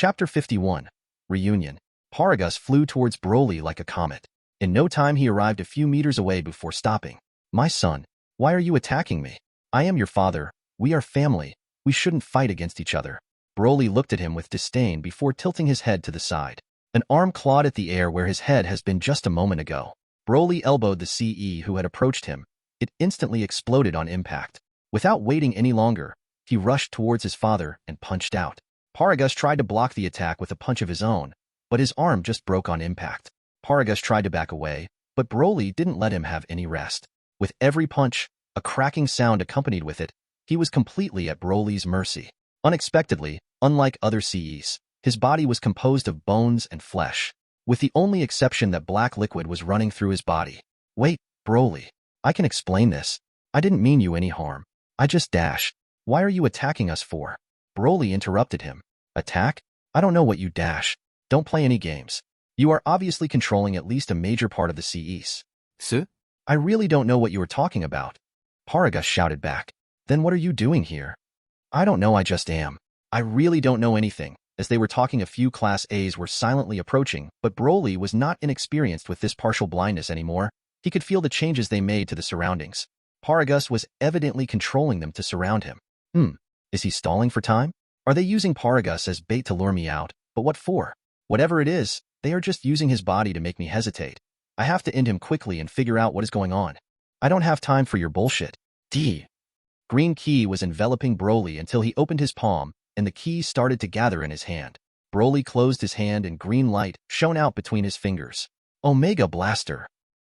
Chapter 51. Reunion. Paragus flew towards Broly like a comet. In no time he arrived a few meters away before stopping. "My son, why are you attacking me? I am your father. We are family. We shouldn't fight against each other." Broly looked at him with disdain before tilting his head to the side. An arm clawed at the air where his head has been just a moment ago. Broly elbowed the CE who had approached him. It instantly exploded on impact. Without waiting any longer, he rushed towards his father and punched out. Paragus tried to block the attack with a punch of his own, but his arm just broke on impact. Paragus tried to back away, but Broly didn't let him have any rest. With every punch, a cracking sound accompanied with it, he was completely at Broly's mercy. Unexpectedly, unlike other CEs, his body was composed of bones and flesh, with the only exception that black liquid was running through his body. "Wait, Broly. I can explain this. I didn't mean you any harm. I just dash. Why are you attacking us for?" Broly interrupted him. "Attack? I don't know what you dash. Don't play any games. You are obviously controlling at least a major part of the CEs." "Sir?" "I really don't know what you are talking about," Paragus shouted back. "Then what are you doing here?" "I don't know, I just am. I really don't know anything." As they were talking, a few Class A's were silently approaching, but Broly was not inexperienced with this partial blindness anymore. He could feel the changes they made to the surroundings. Paragus was evidently controlling them to surround him. Is he stalling for time? Are they using Paragus as bait to lure me out? But what for? Whatever it is, they are just using his body to make me hesitate. I have to end him quickly and figure out what is going on. I don't have time for your bullshit. D. Green Ki was enveloping Broly until he opened his palm, and the Ki started to gather in his hand. Broly closed his hand and green light shone out between his fingers. Omega Blaster.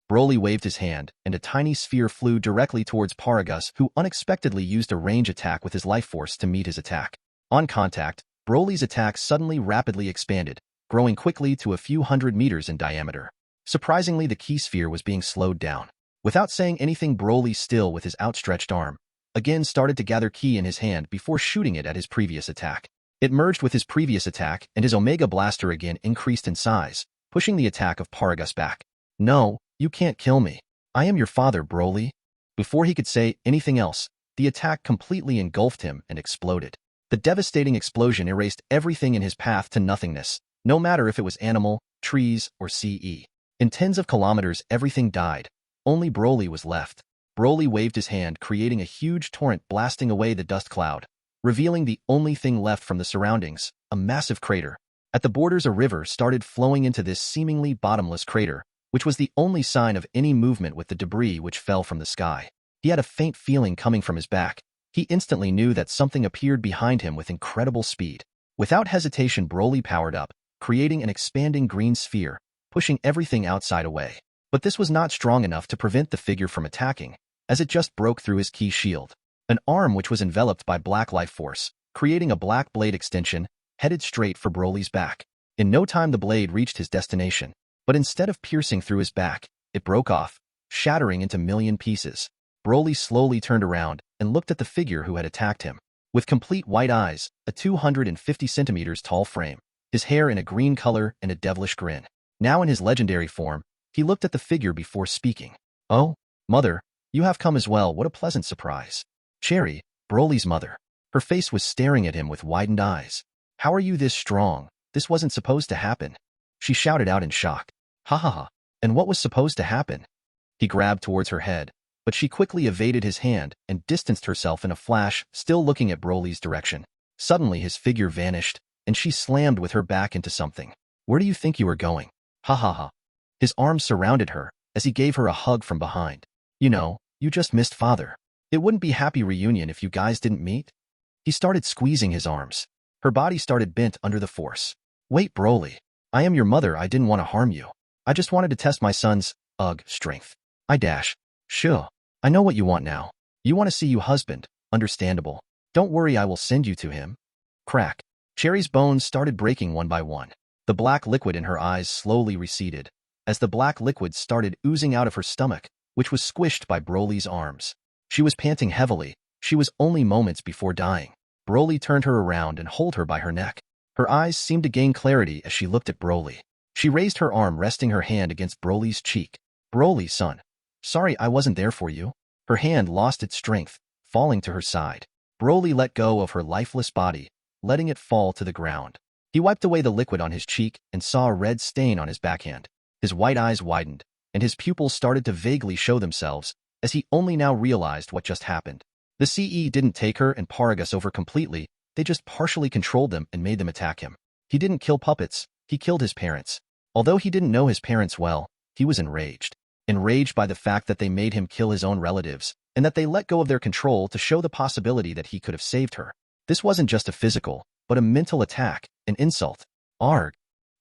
Broly waved his hand, and a tiny sphere flew directly towards Paragus, who unexpectedly used a range attack with his life force to meet his attack. On contact, Broly's attack suddenly rapidly expanded, growing quickly to a few hundred meters in diameter. Surprisingly, the Ki sphere was being slowed down. Without saying anything, Broly, still with his outstretched arm, again started to gather Ki in his hand before shooting it at his previous attack. It merged with his previous attack, and his Omega Blaster again increased in size, pushing the attack of Paragus back. "No, you can't kill me. I am your father, Broly." Before he could say anything else, the attack completely engulfed him and exploded. The devastating explosion erased everything in his path to nothingness, no matter if it was animal, trees, or CE. In tens of kilometers, everything died. Only Broly was left. Broly waved his hand, creating a huge torrent blasting away the dust cloud, revealing the only thing left from the surroundings, a massive crater. At the borders, a river started flowing into this seemingly bottomless crater, which was the only sign of any movement with the debris which fell from the sky. He had a faint feeling coming from his back. He instantly knew that something appeared behind him with incredible speed. Without hesitation, Broly powered up, creating an expanding green sphere, pushing everything outside away. But this was not strong enough to prevent the figure from attacking, as it just broke through his Ki shield. An arm which was enveloped by black life force, creating a black blade extension, headed straight for Broly's back. In no time the blade reached his destination, but instead of piercing through his back, it broke off, shattering into million pieces. Broly slowly turned around and looked at the figure who had attacked him. With complete white eyes, a 250 centimeters tall frame, his hair in a green color and a devilish grin. Now in his legendary form, he looked at the figure before speaking. "Oh, mother, you have come as well. What a pleasant surprise." Cherry, Broly's mother. Her face was staring at him with widened eyes. "How are you this strong? This wasn't supposed to happen," she shouted out in shock. "Ha ha ha. And what was supposed to happen?" He grabbed towards her head, but she quickly evaded his hand and distanced herself in a flash, still looking at Broly's direction. Suddenly his figure vanished, and she slammed with her back into something. "Where do you think you are going?" "Ha ha ha." His arms surrounded her as he gave her a hug from behind. "You know, you just missed father. It wouldn't be happy reunion if you guys didn't meet." He started squeezing his arms. Her body started bent under the force. "Wait, Broly. I am your mother. I didn't want to harm you. I just wanted to test my son's, strength. I dash. Sure. I know what you want now. You want to see you husband. Understandable. Don't worry, I will send you to him." Crack. Cherry's bones started breaking one by one. The black liquid in her eyes slowly receded, as the black liquid started oozing out of her stomach, which was squished by Broly's arms. She was panting heavily. She was only moments before dying. Broly turned her around and held her by her neck. Her eyes seemed to gain clarity as she looked at Broly. She raised her arm, resting her hand against Broly's cheek. "Broly, son. Sorry I wasn't there for you." Her hand lost its strength, falling to her side. Broly let go of her lifeless body, letting it fall to the ground. He wiped away the liquid on his cheek and saw a red stain on his backhand. His white eyes widened, and his pupils started to vaguely show themselves, as he only now realized what just happened. The CE didn't take her and Paragus over completely, they just partially controlled them and made them attack him. He didn't kill puppets, he killed his parents. Although he didn't know his parents well, he was enraged. Enraged by the fact that they made him kill his own relatives, and that they let go of their control to show the possibility that he could have saved her. This wasn't just a physical, but a mental attack, an insult. Arg!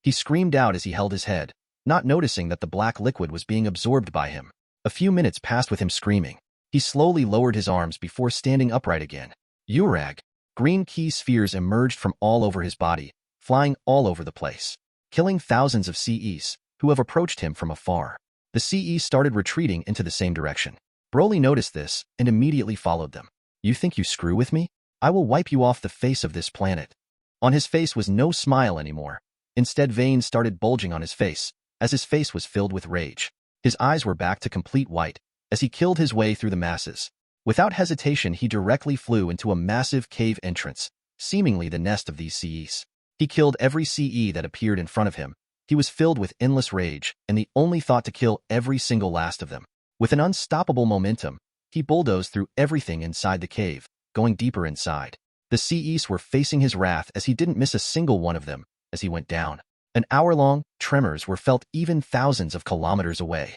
He screamed out as he held his head, not noticing that the black liquid was being absorbed by him. A few minutes passed with him screaming. He slowly lowered his arms before standing upright again. Urag! Green key spheres emerged from all over his body, flying all over the place, killing thousands of CEs, who have approached him from afar. The CEs started retreating into the same direction. Broly noticed this and immediately followed them. You think you screw with me? I will wipe you off the face of this planet. On his face was no smile anymore. Instead, veins started bulging on his face, as his face was filled with rage. His eyes were back to complete white, as he killed his way through the masses. Without hesitation, he directly flew into a massive cave entrance, seemingly the nest of these CEs. He killed every CE that appeared in front of him. He was filled with endless rage, and the only thought to kill every single last of them. With an unstoppable momentum, he bulldozed through everything inside the cave, going deeper inside. The CEs were facing his wrath as he didn't miss a single one of them as he went down. An hour-long tremors were felt even thousands of kilometers away.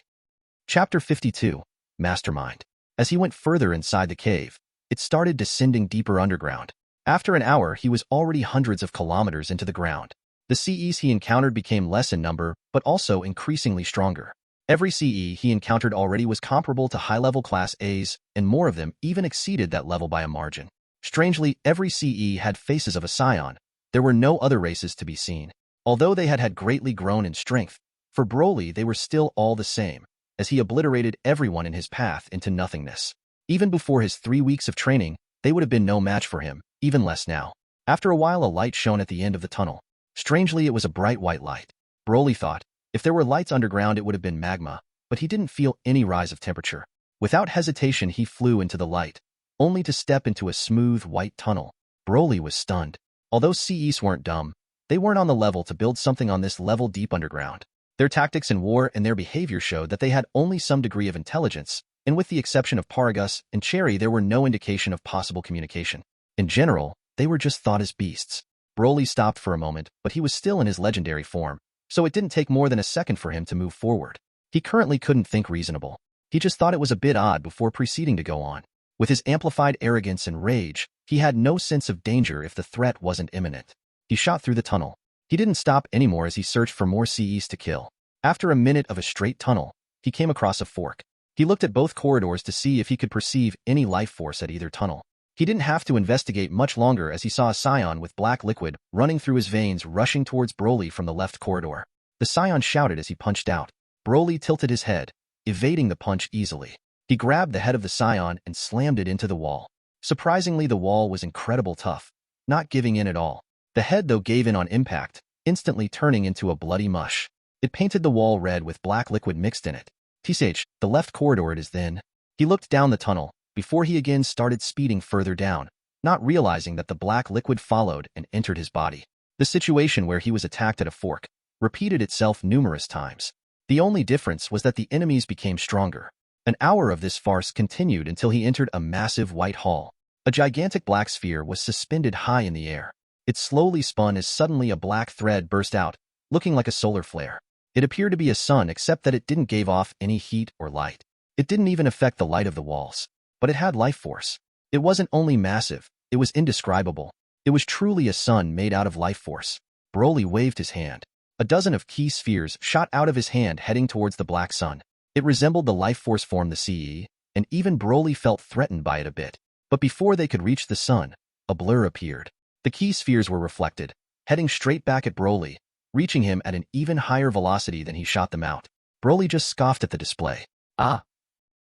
Chapter 52, Mastermind. As he went further inside the cave, it started descending deeper underground. After an hour, he was already hundreds of kilometers into the ground. The CEs he encountered became less in number, but also increasingly stronger. Every CE he encountered already was comparable to high-level Class A's, and more of them even exceeded that level by a margin. Strangely, every CE had faces of a Saiyan. There were no other races to be seen. Although they had greatly grown in strength, for Broly they were still all the same, as he obliterated everyone in his path into nothingness. Even before his 3 weeks of training, they would have been no match for him, even less now. After a while, a light shone at the end of the tunnel. Strangely, it was a bright white light. Broly thought, if there were lights underground, it would have been magma, but he didn't feel any rise of temperature. Without hesitation, he flew into the light, only to step into a smooth white tunnel. Broly was stunned. Although CEs weren't dumb, they weren't on the level to build something on this level deep underground. Their tactics in war and their behavior showed that they had only some degree of intelligence, and with the exception of Paragus and Cherry, there were no indication of possible communication. In general, they were just thought as beasts. Broly stopped for a moment, but he was still in his legendary form, so it didn't take more than a second for him to move forward. He currently couldn't think reasonable. He just thought it was a bit odd before proceeding to go on. With his amplified arrogance and rage, he had no sense of danger if the threat wasn't imminent. He shot through the tunnel. He didn't stop anymore as he searched for more CEs to kill. After a minute of a straight tunnel, he came across a fork. He looked at both corridors to see if he could perceive any life force at either tunnel. He didn't have to investigate much longer as he saw a Saiyan with black liquid running through his veins rushing towards Broly from the left corridor. The Saiyan shouted as he punched out. Broly tilted his head, evading the punch easily. He grabbed the head of the Saiyan and slammed it into the wall. Surprisingly, the wall was incredibly tough, not giving in at all. The head, though, gave in on impact, instantly turning into a bloody mush. It painted the wall red with black liquid mixed in it. TSH, the left corridor it is then. He looked down the tunnel, before he again started speeding further down, not realizing that the black liquid followed and entered his body. The situation where he was attacked at a fork repeated itself numerous times. The only difference was that the enemies became stronger. An hour of this farce continued until he entered a massive white hall. A gigantic black sphere was suspended high in the air. It slowly spun as suddenly a black thread burst out, looking like a solar flare. It appeared to be a sun, except that it didn't give off any heat or light. It didn't even affect the light of the walls, but it had life force. It wasn't only massive, it was indescribable. It was truly a sun made out of life force. Broly waved his hand. A dozen of key spheres shot out of his hand heading towards the black sun. It resembled the life force form the CE, and even Broly felt threatened by it a bit. But before they could reach the sun, a blur appeared. The key spheres were reflected, heading straight back at Broly, reaching him at an even higher velocity than he shot them out. Broly just scoffed at the display. Ah!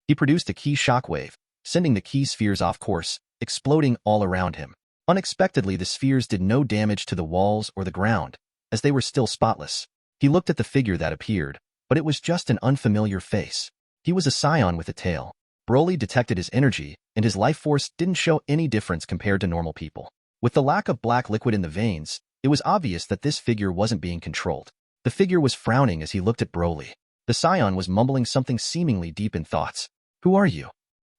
He produced a key shockwave, sending the key spheres off course, exploding all around him. Unexpectedly, the spheres did no damage to the walls or the ground, as they were still spotless. He looked at the figure that appeared, but it was just an unfamiliar face. He was a Saiyan with a tail. Broly detected his energy, and his life force didn't show any difference compared to normal people. With the lack of black liquid in the veins, it was obvious that this figure wasn't being controlled. The figure was frowning as he looked at Broly. The Saiyan was mumbling something seemingly deep in thoughts. "Who are you?"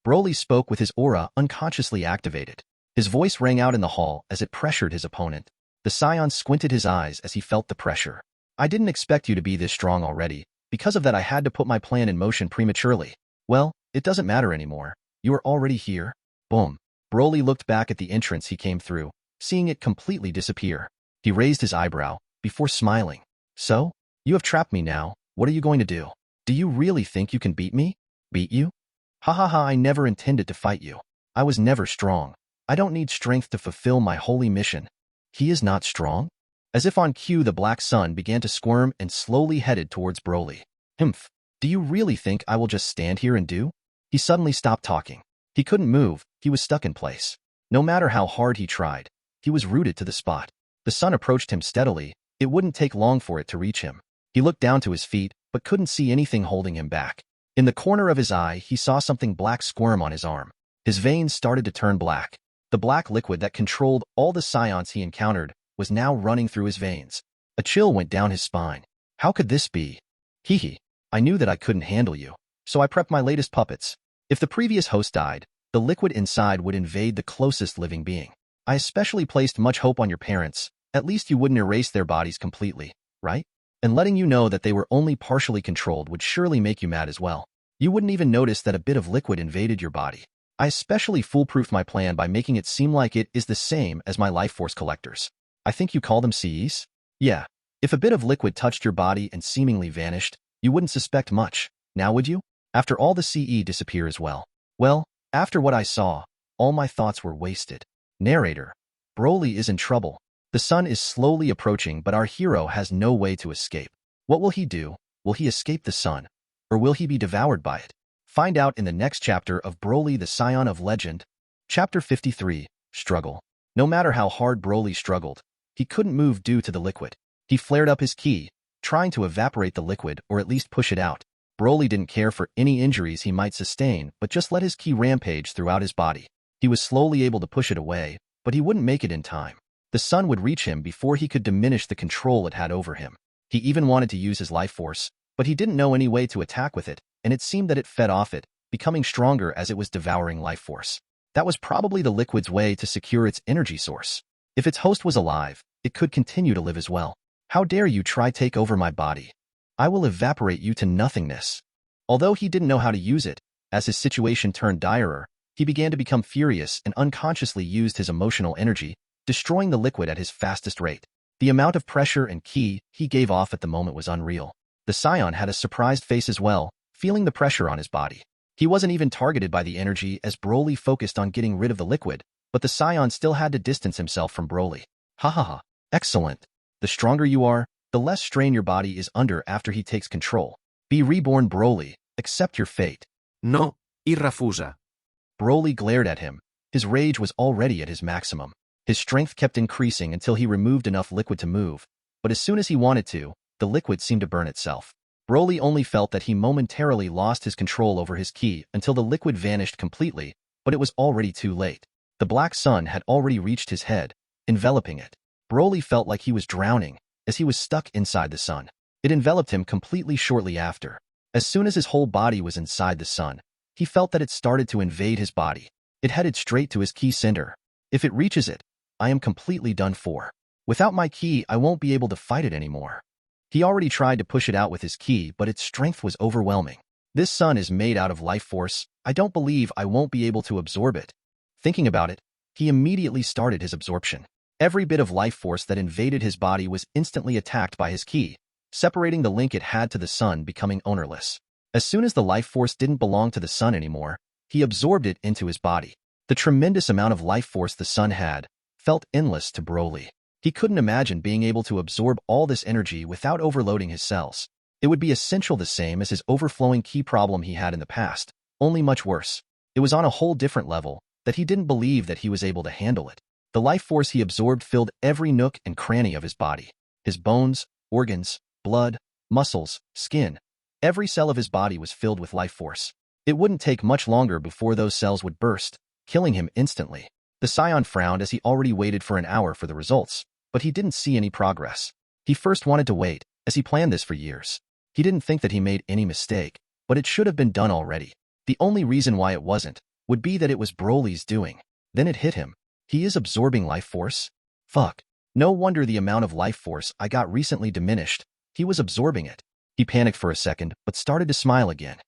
Broly spoke with his aura unconsciously activated. His voice rang out in the hall as it pressured his opponent. The Saiyan squinted his eyes as he felt the pressure. "I didn't expect you to be this strong already. Because of that, I had to put my plan in motion prematurely." "Well, it doesn't matter anymore. You are already here." Boom. Broly looked back at the entrance he came through, seeing it completely disappear. He raised his eyebrow, before smiling. "So? You have trapped me now. What are you going to do? Do you really think you can beat me?" "Beat you? Ha ha ha, I never intended to fight you. I was never strong. I don't need strength to fulfill my holy mission." "He is not strong?" As if on cue, the black sun began to squirm and slowly headed towards Broly. "Humph. Do you really think I will just stand here and do?" He suddenly stopped talking. He couldn't move, he was stuck in place. No matter how hard he tried, he was rooted to the spot. The sun approached him steadily. It wouldn't take long for it to reach him. He looked down to his feet, but couldn't see anything holding him back. In the corner of his eye, he saw something black squirm on his arm. His veins started to turn black. The black liquid that controlled all the Saiyans he encountered was now running through his veins. A chill went down his spine. How could this be? Hee. I knew that I couldn't handle you, so I prepped my latest puppets. If the previous host died, the liquid inside would invade the closest living being. I especially placed much hope on your parents. At least you wouldn't erase their bodies completely, right? And letting you know that they were only partially controlled would surely make you mad as well. You wouldn't even notice that a bit of liquid invaded your body. I especially foolproofed my plan by making it seem like it is the same as my life force collectors. I think you call them CEs? Yeah. If a bit of liquid touched your body and seemingly vanished, you wouldn't suspect much, now would you? After all, the CE disappear as well. Well, after what I saw, all my thoughts were wasted. Narrator. Broly is in trouble. The sun is slowly approaching, but our hero has no way to escape. What will he do? Will he escape the sun? Or will he be devoured by it? Find out in the next chapter of Broly the Scion of Legend. Chapter 53, Struggle. No matter how hard Broly struggled, he couldn't move due to the liquid. He flared up his ki, trying to evaporate the liquid or at least push it out. Broly didn't care for any injuries he might sustain, but just let his ki rampage throughout his body. He was slowly able to push it away, but he wouldn't make it in time. The sun would reach him before he could diminish the control it had over him. He even wanted to use his life force, but he didn't know any way to attack with it, and it seemed that it fed off it, becoming stronger as it was devouring life force. That was probably the liquid's way to secure its energy source. If its host was alive, it could continue to live as well. How dare you try take over my body? I will evaporate you to nothingness. Although he didn't know how to use it, as his situation turned direr, he began to become furious and unconsciously used his emotional energy, destroying the liquid at his fastest rate. The amount of pressure and ki he gave off at the moment was unreal. The Saiyan had a surprised face as well, feeling the pressure on his body. He wasn't even targeted by the energy as Broly focused on getting rid of the liquid, but the Saiyan still had to distance himself from Broly. Ha ha ha. Excellent. The stronger you are, the less strain your body is under after he takes control. Be reborn, Broly. Accept your fate. No, y refusa. Broly glared at him. His rage was already at his maximum. His strength kept increasing until he removed enough liquid to move, but as soon as he wanted to, the liquid seemed to burn itself. Broly only felt that he momentarily lost his control over his ki until the liquid vanished completely, but it was already too late. The black sun had already reached his head, enveloping it. Broly felt like he was drowning, as he was stuck inside the sun. It enveloped him completely shortly after. As soon as his whole body was inside the sun, he felt that it started to invade his body. It headed straight to his ki center. If it reaches it, I am completely done for. Without my ki, I won't be able to fight it anymore. He already tried to push it out with his ki, but its strength was overwhelming. This sun is made out of life force. I don't believe I won't be able to absorb it. Thinking about it, he immediately started his absorption. Every bit of life force that invaded his body was instantly attacked by his ki, separating the link it had to the sun, becoming ownerless. As soon as the life force didn't belong to the sun anymore, he absorbed it into his body. The tremendous amount of life force the sun had felt endless to Broly. He couldn't imagine being able to absorb all this energy without overloading his cells. It would be essential the same as his overflowing ki problem he had in the past, only much worse. It was on a whole different level that he didn't believe that he was able to handle it. The life force he absorbed filled every nook and cranny of his body. His bones, organs, blood, muscles, skin. Every cell of his body was filled with life force. It wouldn't take much longer before those cells would burst, killing him instantly. The Saiyan frowned as he already waited for an hour for the results, but he didn't see any progress. He first wanted to wait, as he planned this for years. He didn't think that he made any mistake, but it should have been done already. The only reason why it wasn't would be that it was Broly's doing. Then it hit him. He is absorbing life force? Fuck. No wonder the amount of life force I got recently diminished. He was absorbing it. He panicked for a second, but started to smile again.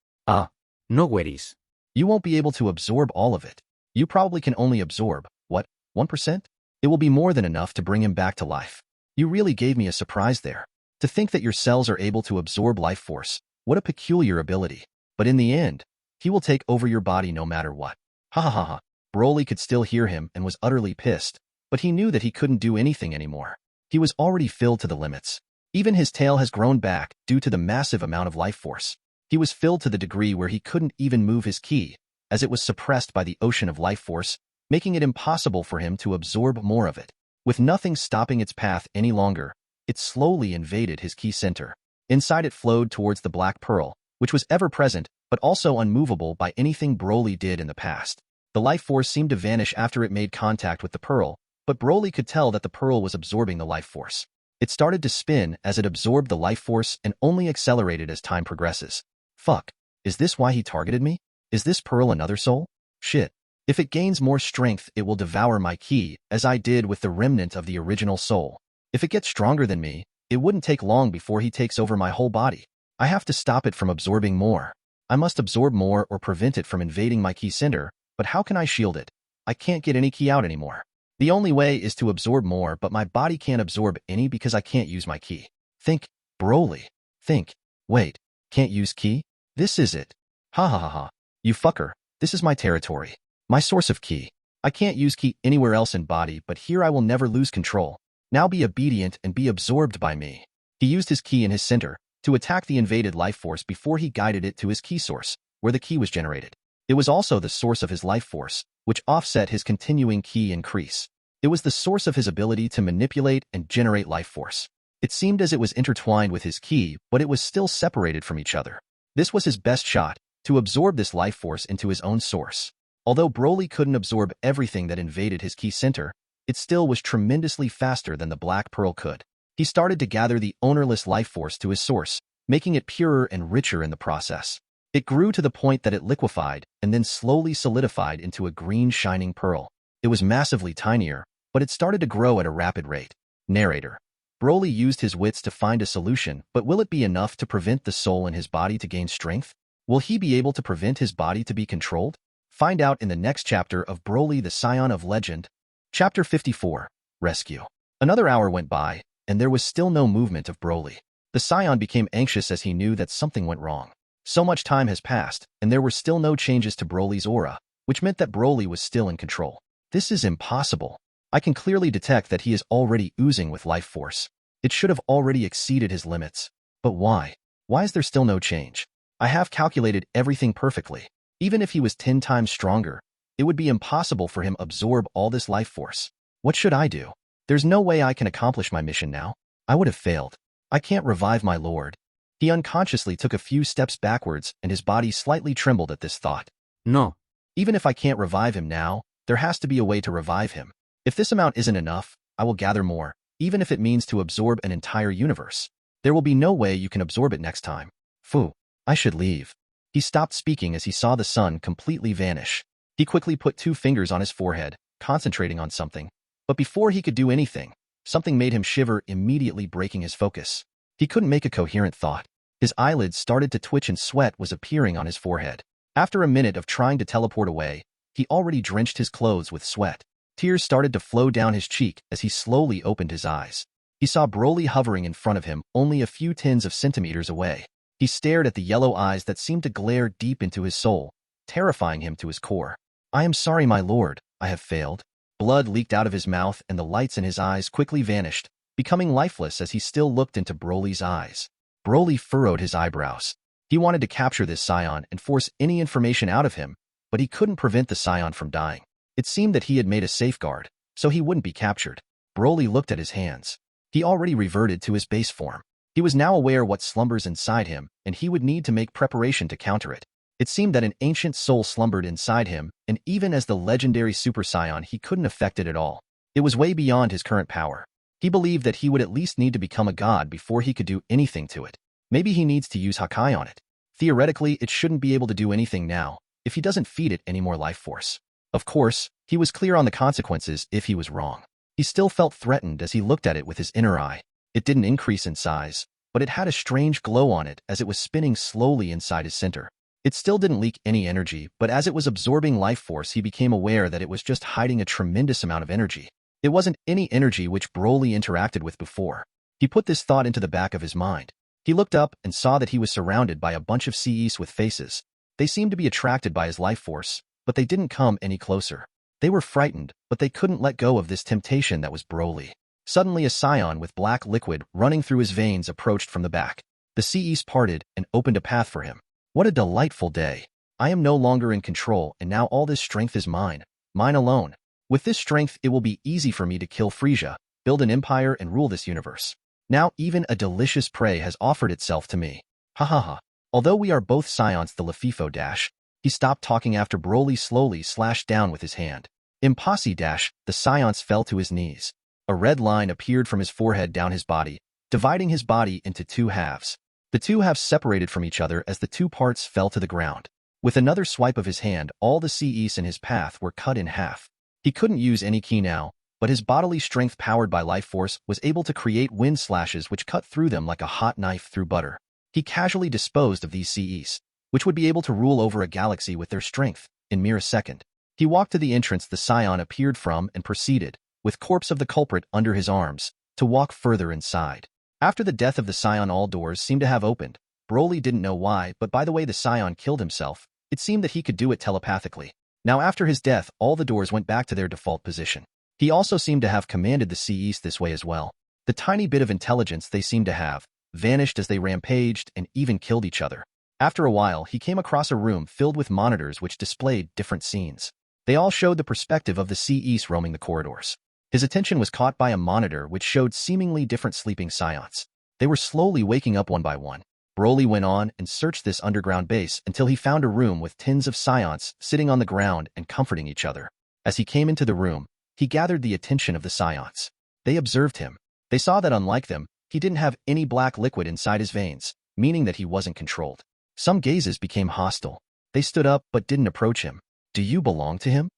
No worries. You won't be able to absorb all of it. You probably can only absorb, what, 1%? It will be more than enough to bring him back to life. You really gave me a surprise there. To think that your cells are able to absorb life force, what a peculiar ability. But in the end, he will take over your body no matter what. Ha ha ha ha. Broly could still hear him and was utterly pissed, but he knew that he couldn't do anything anymore. He was already filled to the limits. Even his tail has grown back due to the massive amount of life force. He was filled to the degree where he couldn't even move his ki, as it was suppressed by the ocean of life force, making it impossible for him to absorb more of it. With nothing stopping its path any longer, it slowly invaded his ki center. Inside it flowed towards the black pearl, which was ever present but also unmovable by anything Broly did in the past. The life force seemed to vanish after it made contact with the pearl, but Broly could tell that the pearl was absorbing the life force. It started to spin as it absorbed the life force and only accelerated as time progresses. Fuck. Is this why he targeted me? Is this pearl another soul? Shit. If it gains more strength, it will devour my ki, as I did with the remnant of the original soul. If it gets stronger than me, it wouldn't take long before he takes over my whole body. I have to stop it from absorbing more. I must absorb more or prevent it from invading my ki center, but how can I shield it? I can't get any ki out anymore. The only way is to absorb more, but my body can't absorb any because I can't use my ki. Think, Broly. Think. Wait, can't use ki? This is it. Ha ha ha ha. You fucker, this is my territory. My source of ki. I can't use ki anywhere else in body, but here I will never lose control. Now be obedient and be absorbed by me. He used his ki in his center to attack the invaded life force before he guided it to his ki source, where the ki was generated. It was also the source of his life force, which offset his continuing ki increase. It was the source of his ability to manipulate and generate life force. It seemed as it was intertwined with his ki, but it was still separated from each other. This was his best shot, to absorb this life force into his own source. Although Broly couldn't absorb everything that invaded his ki center, it still was tremendously faster than the Black Pearl could. He started to gather the ownerless life force to his source, making it purer and richer in the process. It grew to the point that it liquefied and then slowly solidified into a green shining pearl. It was massively tinier, but it started to grow at a rapid rate. Narrator. Broly used his wits to find a solution, but will it be enough to prevent the soul in his body to gain strength? Will he be able to prevent his body to be controlled? Find out in the next chapter of Broly the Scion of Legend. Chapter 54. Rescue. Another hour went by, and there was still no movement of Broly. The Scion became anxious as he knew that something went wrong. So much time has passed, and there were still no changes to Broly's aura, which meant that Broly was still in control. This is impossible. I can clearly detect that he is already oozing with life force. It should have already exceeded his limits. But why? Why is there still no change? I have calculated everything perfectly. Even if he was 10 times stronger, it would be impossible for him to absorb all this life force. What should I do? There's no way I can accomplish my mission now. I would have failed. I can't revive my lord. He unconsciously took a few steps backwards and his body slightly trembled at this thought. No. Even if I can't revive him now, there has to be a way to revive him. If this amount isn't enough, I will gather more, even if it means to absorb an entire universe. There will be no way you can absorb it next time. Phew, I should leave. He stopped speaking as he saw the sun completely vanish. He quickly put 2 fingers on his forehead, concentrating on something. But before he could do anything, something made him shiver, immediately breaking his focus. He couldn't make a coherent thought. His eyelids started to twitch and sweat was appearing on his forehead. After a minute of trying to teleport away, he already drenched his clothes with sweat. Tears started to flow down his cheek as he slowly opened his eyes. He saw Broly hovering in front of him, only a few tens of centimeters away. He stared at the yellow eyes that seemed to glare deep into his soul, terrifying him to his core. I am sorry, my lord, I have failed. Blood leaked out of his mouth and the lights in his eyes quickly vanished, becoming lifeless as he still looked into Broly's eyes. Broly furrowed his eyebrows. He wanted to capture this Saiyan and force any information out of him, but he couldn't prevent the Saiyan from dying. It seemed that he had made a safeguard, so he wouldn't be captured. Broly looked at his hands. He already reverted to his base form. He was now aware what slumbers inside him, and he would need to make preparation to counter it. It seemed that an ancient soul slumbered inside him, and even as the legendary Super Saiyan, he couldn't affect it at all. It was way beyond his current power. He believed that he would at least need to become a god before he could do anything to it. Maybe he needs to use Hakai on it. Theoretically, it shouldn't be able to do anything now, if he doesn't feed it any more life force. Of course, he was clear on the consequences if he was wrong. He still felt threatened as he looked at it with his inner eye. It didn't increase in size, but it had a strange glow on it as it was spinning slowly inside his center. It still didn't leak any energy, but as it was absorbing life force, he became aware that it was just hiding a tremendous amount of energy. It wasn't any energy which Broly interacted with before. He put this thought into the back of his mind. He looked up and saw that he was surrounded by a bunch of Saiyans with faces. They seemed to be attracted by his life force, but they didn't come any closer. They were frightened, but they couldn't let go of this temptation that was Broly. Suddenly a Saiyan with black liquid running through his veins approached from the back. The Saiyans parted and opened a path for him. What a delightful day. I am no longer in control, and now all this strength is mine. Mine alone. With this strength, it will be easy for me to kill Frieza, build an empire, and rule this universe. Now even a delicious prey has offered itself to me. Ha ha ha. Although we are both Saiyans, the Lefifo dash. He stopped talking after Broly slowly slashed down with his hand. Impossible dash, the Saiyans fell to his knees. A red line appeared from his forehead down his body, dividing his body into two halves. The two halves separated from each other as the two parts fell to the ground. With another swipe of his hand, all the Saiyans in his path were cut in half. He couldn't use any ki now, but his bodily strength powered by life force was able to create wind slashes which cut through them like a hot knife through butter. He casually disposed of these Saiyans, which would be able to rule over a galaxy with their strength, in mere a second. He walked to the entrance the Saiyan appeared from and proceeded, with corpse of the culprit under his arms, to walk further inside. After the death of the Saiyan, all doors seemed to have opened. Broly didn't know why, but by the way the Saiyan killed himself, it seemed that he could do it telepathically. Now after his death, all the doors went back to their default position. He also seemed to have commanded the Saiyans this way as well. The tiny bit of intelligence they seemed to have vanished as they rampaged and even killed each other. After a while, he came across a room filled with monitors which displayed different scenes. They all showed the perspective of the Saiyans roaming the corridors. His attention was caught by a monitor which showed seemingly different sleeping Saiyans. They were slowly waking up one by one. Broly went on and searched this underground base until he found a room with tens of Saiyans sitting on the ground and comforting each other. As he came into the room, he gathered the attention of the Saiyans. They observed him. They saw that unlike them, he didn't have any black liquid inside his veins, meaning that he wasn't controlled. Some gazes became hostile. They stood up but didn't approach him. Do you belong to him?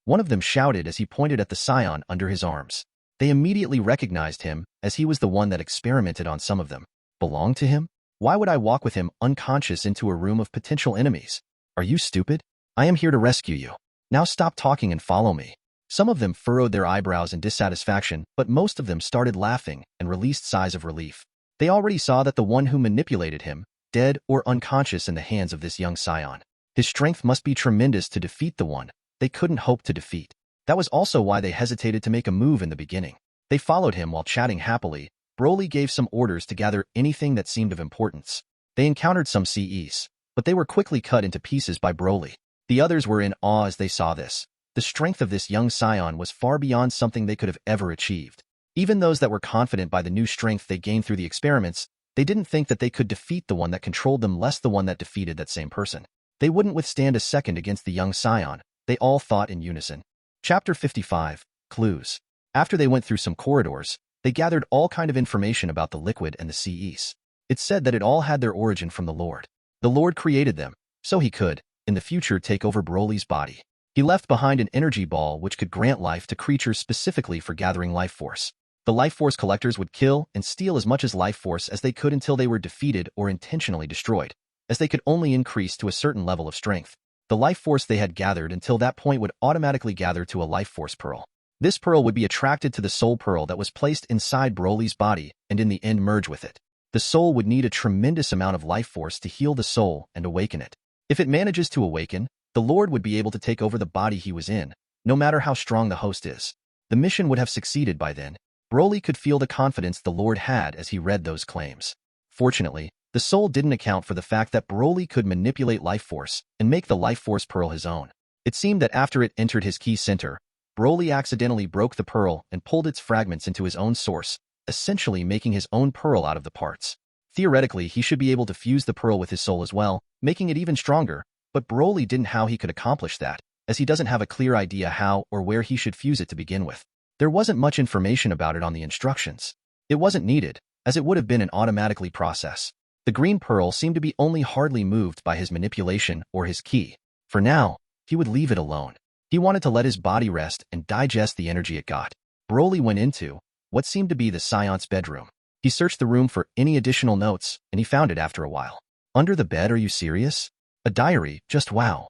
One of them shouted as he pointed at the Saiyan under his arms. They immediately recognized him, as he was the one that experimented on some of them. Belong to him? Why would I walk with him unconscious into a room of potential enemies? Are you stupid? I am here to rescue you. Now stop talking and follow me. Some of them furrowed their eyebrows in dissatisfaction, but most of them started laughing and released sighs of relief. They already saw that the one who manipulated him, dead or unconscious in the hands of this young Saiyan. His strength must be tremendous to defeat the one they couldn't hope to defeat. That was also why they hesitated to make a move in the beginning. They followed him while chatting happily. Broly gave some orders to gather anything that seemed of importance. They encountered some Saiyans, but they were quickly cut into pieces by Broly. The others were in awe as they saw this. The strength of this young Saiyan was far beyond something they could have ever achieved. Even those that were confident by the new strength they gained through the experiments, they didn't think that they could defeat the one that controlled them, less the one that defeated that same person. They wouldn't withstand a second against the young Saiyan, they all thought in unison. Chapter 55, Clues. After they went through some corridors, they gathered all kind of information about the liquid and the Saiyans. It said that it all had their origin from the Lord. The Lord created them, so he could, in the future, take over Broly's body. He left behind an energy ball which could grant life to creatures specifically for gathering life force. The life force collectors would kill and steal as much as life force as they could until they were defeated or intentionally destroyed, as they could only increase to a certain level of strength. The life force they had gathered until that point would automatically gather to a life force pearl. This pearl would be attracted to the soul pearl that was placed inside Broly's body and in the end merge with it. The soul would need a tremendous amount of life force to heal the soul and awaken it. If it manages to awaken, the Lord would be able to take over the body he was in, no matter how strong the host is. The mission would have succeeded by then. Broly could feel the confidence the Lord had as he read those claims. Fortunately, the soul didn't account for the fact that Broly could manipulate life force and make the life force pearl his own. It seemed that after it entered his key center, Broly accidentally broke the pearl and pulled its fragments into his own source, essentially making his own pearl out of the parts. Theoretically, he should be able to fuse the pearl with his soul as well, making it even stronger, But Broly didn't know how he could accomplish that, as he doesn't have a clear idea how or where he should fuse it to begin with. There wasn't much information about it on the instructions. It wasn't needed, as it would have been an automatically process. The green pearl seemed to be only hardly moved by his manipulation or his ki. For now, he would leave it alone. He wanted to let his body rest and digest the energy it got. Broly went into what seemed to be the Saiyans' bedroom. He searched the room for any additional notes, and he found it after a while. Under the bed, are you serious? A diary, just wow.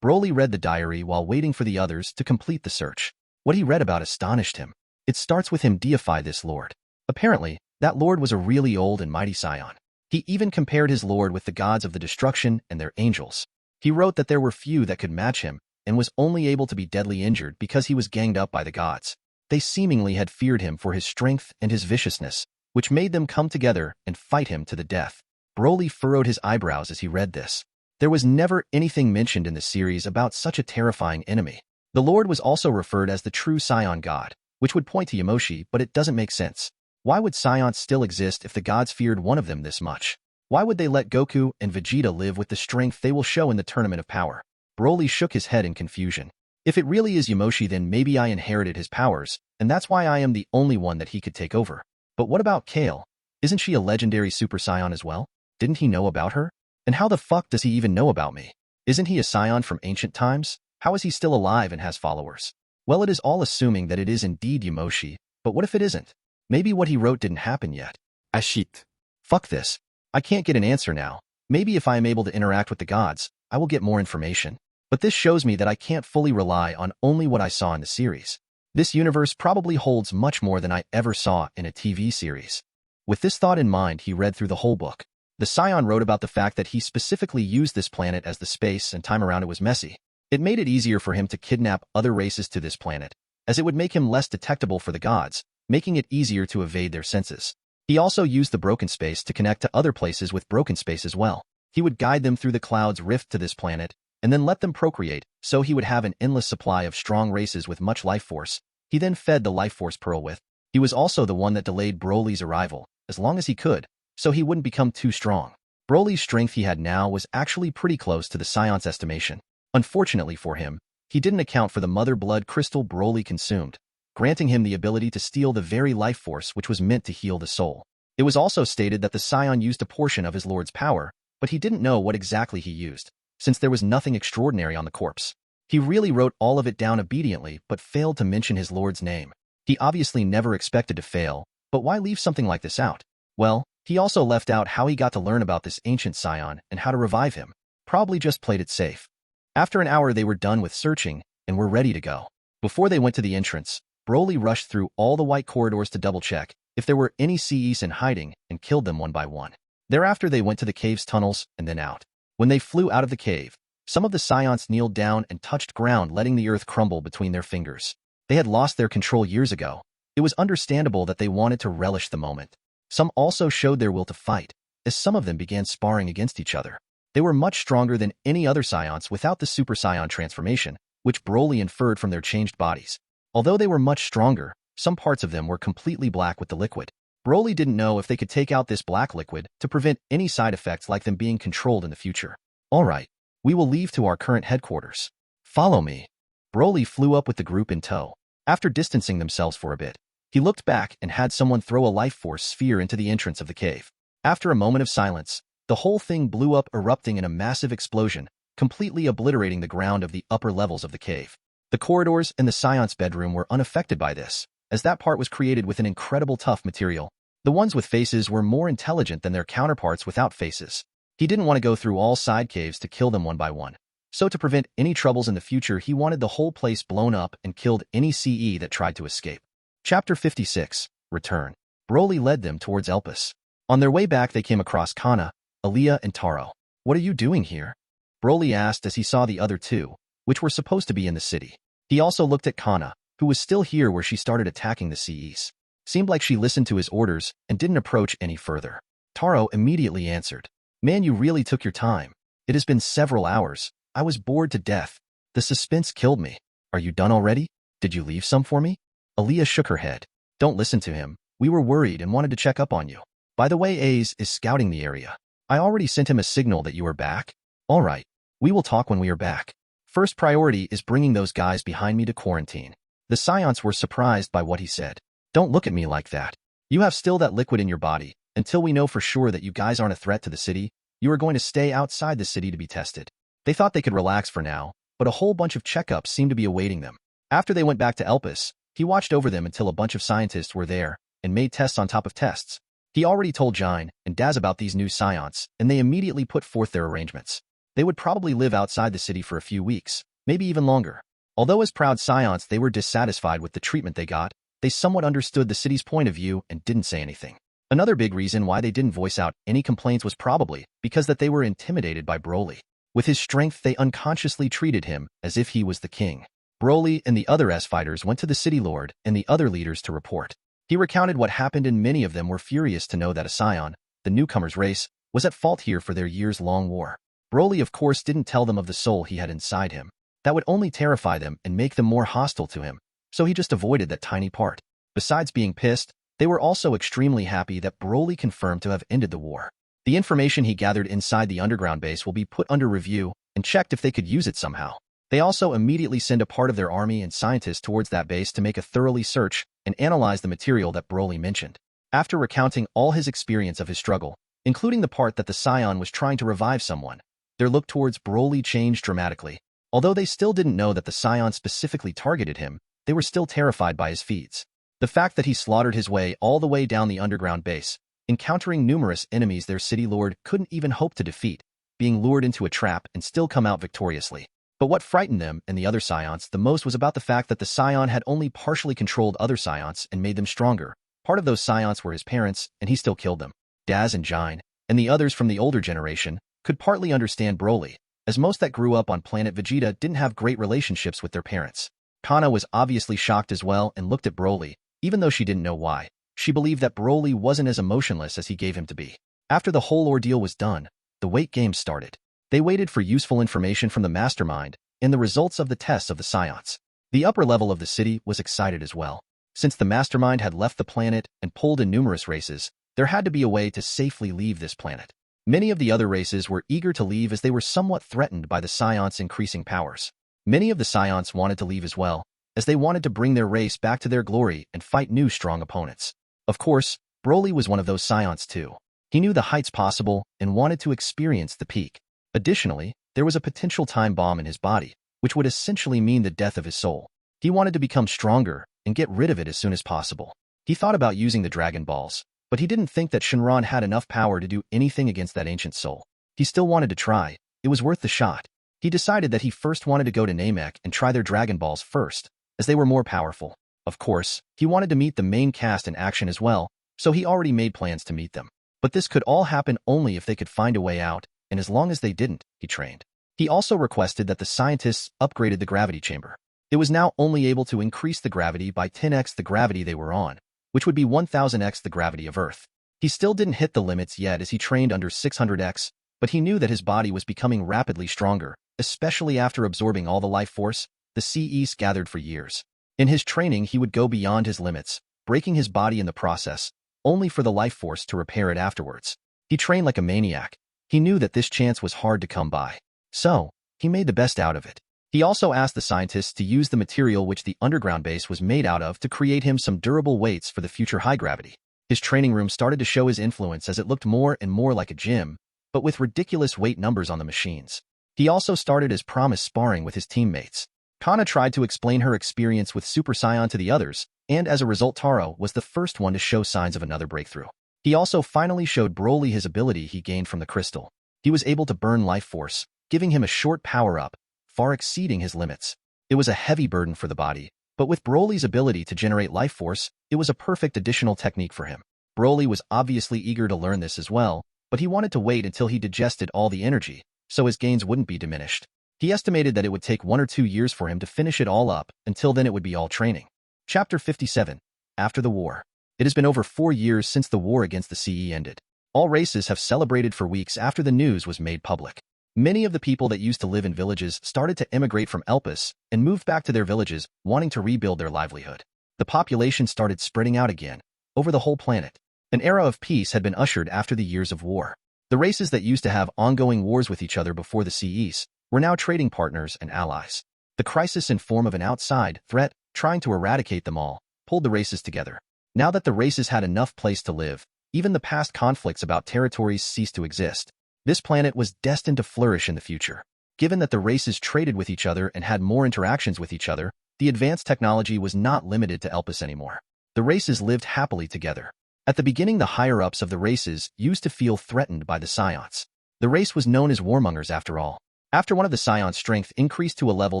Broly read the diary while waiting for the others to complete the search. What he read about astonished him. It starts with him deify this lord. Apparently, that lord was a really old and mighty Saiyan. He even compared his lord with the gods of the destruction and their angels. He wrote that there were few that could match him and was only able to be deadly injured because he was ganged up by the gods. They seemingly had feared him for his strength and his viciousness, which made them come together and fight him to the death. Broly furrowed his eyebrows as he read this. There was never anything mentioned in the series about such a terrifying enemy. The Lord was also referred as the true Saiyan god, which would point to Yamoshi, but it doesn't make sense. Why would Saiyans still exist if the gods feared one of them this much? Why would they let Goku and Vegeta live with the strength they will show in the Tournament of Power? Broly shook his head in confusion. If it really is Yamoshi, then maybe I inherited his powers, and that's why I am the only one that he could take over. But what about Kale? Isn't she a legendary Super Saiyan as well? Didn't he know about her? And how the fuck does he even know about me? Isn't he a Saiyan from ancient times? How is he still alive and has followers? Well, it is all assuming that it is indeed Yamoshi, but what if it isn't? Maybe what he wrote didn't happen yet. Ah shit. Fuck this. I can't get an answer now. Maybe if I am able to interact with the gods, I will get more information. But this shows me that I can't fully rely on only what I saw in the series. This universe probably holds much more than I ever saw in a TV series. With this thought in mind, he read through the whole book. The Saiyan wrote about the fact that he specifically used this planet as the space and time around it was messy. It made it easier for him to kidnap other races to this planet, as it would make him less detectable for the gods, making it easier to evade their senses. He also used the broken space to connect to other places with broken space as well. He would guide them through the clouds rift to this planet, and then let them procreate, so he would have an endless supply of strong races with much life force. He then fed the life force pearl with. He was also the one that delayed Broly's arrival, as long as he could, so he wouldn't become too strong. Broly's strength he had now was actually pretty close to the Saiyans' estimation. Unfortunately for him, he didn't account for the mother blood crystal Broly consumed, granting him the ability to steal the very life force which was meant to heal the soul. It was also stated that the Saiyan used a portion of his lord's power, but he didn't know what exactly he used, since there was nothing extraordinary on the corpse. He really wrote all of it down obediently but failed to mention his lord's name. He obviously never expected to fail, but why leave something like this out? Well, he also left out how he got to learn about this ancient Saiyan and how to revive him. Probably just played it safe. After an hour they were done with searching and were ready to go. Before they went to the entrance, Broly rushed through all the white corridors to double-check if there were any Saiyans in hiding and killed them one by one. Thereafter they went to the cave's tunnels and then out. When they flew out of the cave, some of the Saiyans kneeled down and touched ground, letting the earth crumble between their fingers. They had lost their control years ago. It was understandable that they wanted to relish the moment. Some also showed their will to fight, as some of them began sparring against each other. They were much stronger than any other Saiyans without the Super Saiyan transformation, which Broly inferred from their changed bodies. Although they were much stronger, some parts of them were completely black with the liquid. Broly didn't know if they could take out this black liquid to prevent any side effects like them being controlled in the future. Alright, we will leave to our current headquarters. Follow me. Broly flew up with the group in tow. After distancing themselves for a bit, he looked back and had someone throw a life force sphere into the entrance of the cave. After a moment of silence, the whole thing blew up, erupting in a massive explosion, completely obliterating the ground of the upper levels of the cave. The corridors and the Saiyan's bedroom were unaffected by this, as that part was created with an incredible tough material. The ones with faces were more intelligent than their counterparts without faces. He didn't want to go through all side caves to kill them one by one. So to prevent any troubles in the future, he wanted the whole place blown up and killed any CE that tried to escape. Chapter 56, Return. Broly led them towards Elpis. On their way back they came across Kana, Aaliyah, and Taro. What are you doing here? Broly asked as he saw the other two, which were supposed to be in the city. He also looked at Kana, who was still here where she started attacking the CEs. Seemed like she listened to his orders and didn't approach any further. Taro immediately answered, "Man, you really took your time. It has been several hours. I was bored to death. The suspense killed me. Are you done already? Did you leave some for me?" Aaliyah shook her head. "Don't listen to him. We were worried and wanted to check up on you. By the way, Ace is scouting the area. I already sent him a signal that you are back." "All right. We will talk when we are back. First priority is bringing those guys behind me to quarantine. The Saiyans were surprised by what he said. Don't look at me like that. You have still that liquid in your body. Until we know for sure that you guys aren't a threat to the city, you are going to stay outside the city to be tested. They thought they could relax for now, but a whole bunch of checkups seemed to be awaiting them. After they went back to Elpis, he watched over them until a bunch of scientists were there and made tests on top of tests. He already told Jine and Daz about these new Saiyans, and they immediately put forth their arrangements. They would probably live outside the city for a few weeks, maybe even longer. Although as proud Saiyans they were dissatisfied with the treatment they got, they somewhat understood the city's point of view and didn't say anything. Another big reason why they didn't voice out any complaints was probably because that they were intimidated by Broly. With his strength, they unconsciously treated him as if he was the king. Broly and the other S-fighters went to the city lord and the other leaders to report. He recounted what happened, and many of them were furious to know that a Saiyan, the newcomer's race, was at fault here for their years-long war. Broly, of course, didn't tell them of the soul he had inside him. That would only terrify them and make them more hostile to him, so he just avoided that tiny part. Besides being pissed, they were also extremely happy that Broly confirmed to have ended the war. The information he gathered inside the underground base will be put under review and checked if they could use it somehow. They also immediately send a part of their army and scientists towards that base to make a thoroughly search and analyze the material that Broly mentioned. After recounting all his experience of his struggle, including the part that the Saiyan was trying to revive someone, their look towards Broly changed dramatically. Although they still didn't know that the Saiyan specifically targeted him, they were still terrified by his feats. The fact that he slaughtered his way all the way down the underground base, encountering numerous enemies their city lord couldn't even hope to defeat, being lured into a trap and still come out victoriously. But what frightened them and the other Saiyans the most was about the fact that the Saiyan had only partially controlled other Saiyans and made them stronger. Part of those Saiyans were his parents, and he still killed them. Daz and Jine, and the others from the older generation, could partly understand Broly, as most that grew up on planet Vegeta didn't have great relationships with their parents. Kana was obviously shocked as well and looked at Broly, even though she didn't know why. She believed that Broly wasn't as emotionless as he gave him to be. After the whole ordeal was done, the wait game started. They waited for useful information from the mastermind and the results of the tests of the Saiyans. The upper level of the city was excited as well. Since the mastermind had left the planet and pulled in numerous races, there had to be a way to safely leave this planet. Many of the other races were eager to leave as they were somewhat threatened by the Saiyans' increasing powers. Many of the Saiyans wanted to leave as well, as they wanted to bring their race back to their glory and fight new strong opponents. Of course, Broly was one of those Saiyans too. He knew the heights possible and wanted to experience the peak. Additionally, there was a potential time bomb in his body, which would essentially mean the death of his soul. He wanted to become stronger and get rid of it as soon as possible. He thought about using the Dragon Balls, but he didn't think that Shenron had enough power to do anything against that ancient soul. He still wanted to try. It was worth the shot. He decided that he first wanted to go to Namek and try their Dragon Balls first, as they were more powerful. Of course, he wanted to meet the main cast in action as well, so he already made plans to meet them. But this could all happen only if they could find a way out, and as long as they didn't, he trained. He also requested that the scientists upgraded the gravity chamber. It was now only able to increase the gravity by 10x the gravity they were on, which would be 1000x the gravity of Earth. He still didn't hit the limits yet as he trained under 600x, but he knew that his body was becoming rapidly stronger, especially after absorbing all the life force the Sea East gathered for years. In his training, he would go beyond his limits, breaking his body in the process, only for the life force to repair it afterwards. He trained like a maniac. He knew that this chance was hard to come by. So, he made the best out of it. He also asked the scientists to use the material which the underground base was made out of to create him some durable weights for the future high gravity. His training room started to show his influence as it looked more and more like a gym, but with ridiculous weight numbers on the machines. He also started as promised sparring with his teammates. Kana tried to explain her experience with Super Saiyan to the others, and as a result Taro was the first one to show signs of another breakthrough. He also finally showed Broly his ability he gained from the crystal. He was able to burn life force, giving him a short power-up, far exceeding his limits. It was a heavy burden for the body, but with Broly's ability to generate life force, it was a perfect additional technique for him. Broly was obviously eager to learn this as well, but he wanted to wait until he digested all the energy, so his gains wouldn't be diminished. He estimated that it would take 1 or 2 years for him to finish it all up, until then it would be all training. Chapter 57. After the War. It has been over 4 years since the war against the CE ended. All races have celebrated for weeks after the news was made public. Many of the people that used to live in villages started to immigrate from Elpis and moved back to their villages, wanting to rebuild their livelihood. The population started spreading out again, over the whole planet. An era of peace had been ushered after the years of war. The races that used to have ongoing wars with each other before the CEs were now trading partners and allies. The crisis in form of an outside threat, trying to eradicate them all, pulled the races together. Now that the races had enough place to live, even the past conflicts about territories ceased to exist. This planet was destined to flourish in the future. Given that the races traded with each other and had more interactions with each other, the advanced technology was not limited to Elpis anymore. The races lived happily together. At the beginning, the higher-ups of the races used to feel threatened by the Saiyans. The race was known as warmongers after all. After one of the Saiyans' strength increased to a level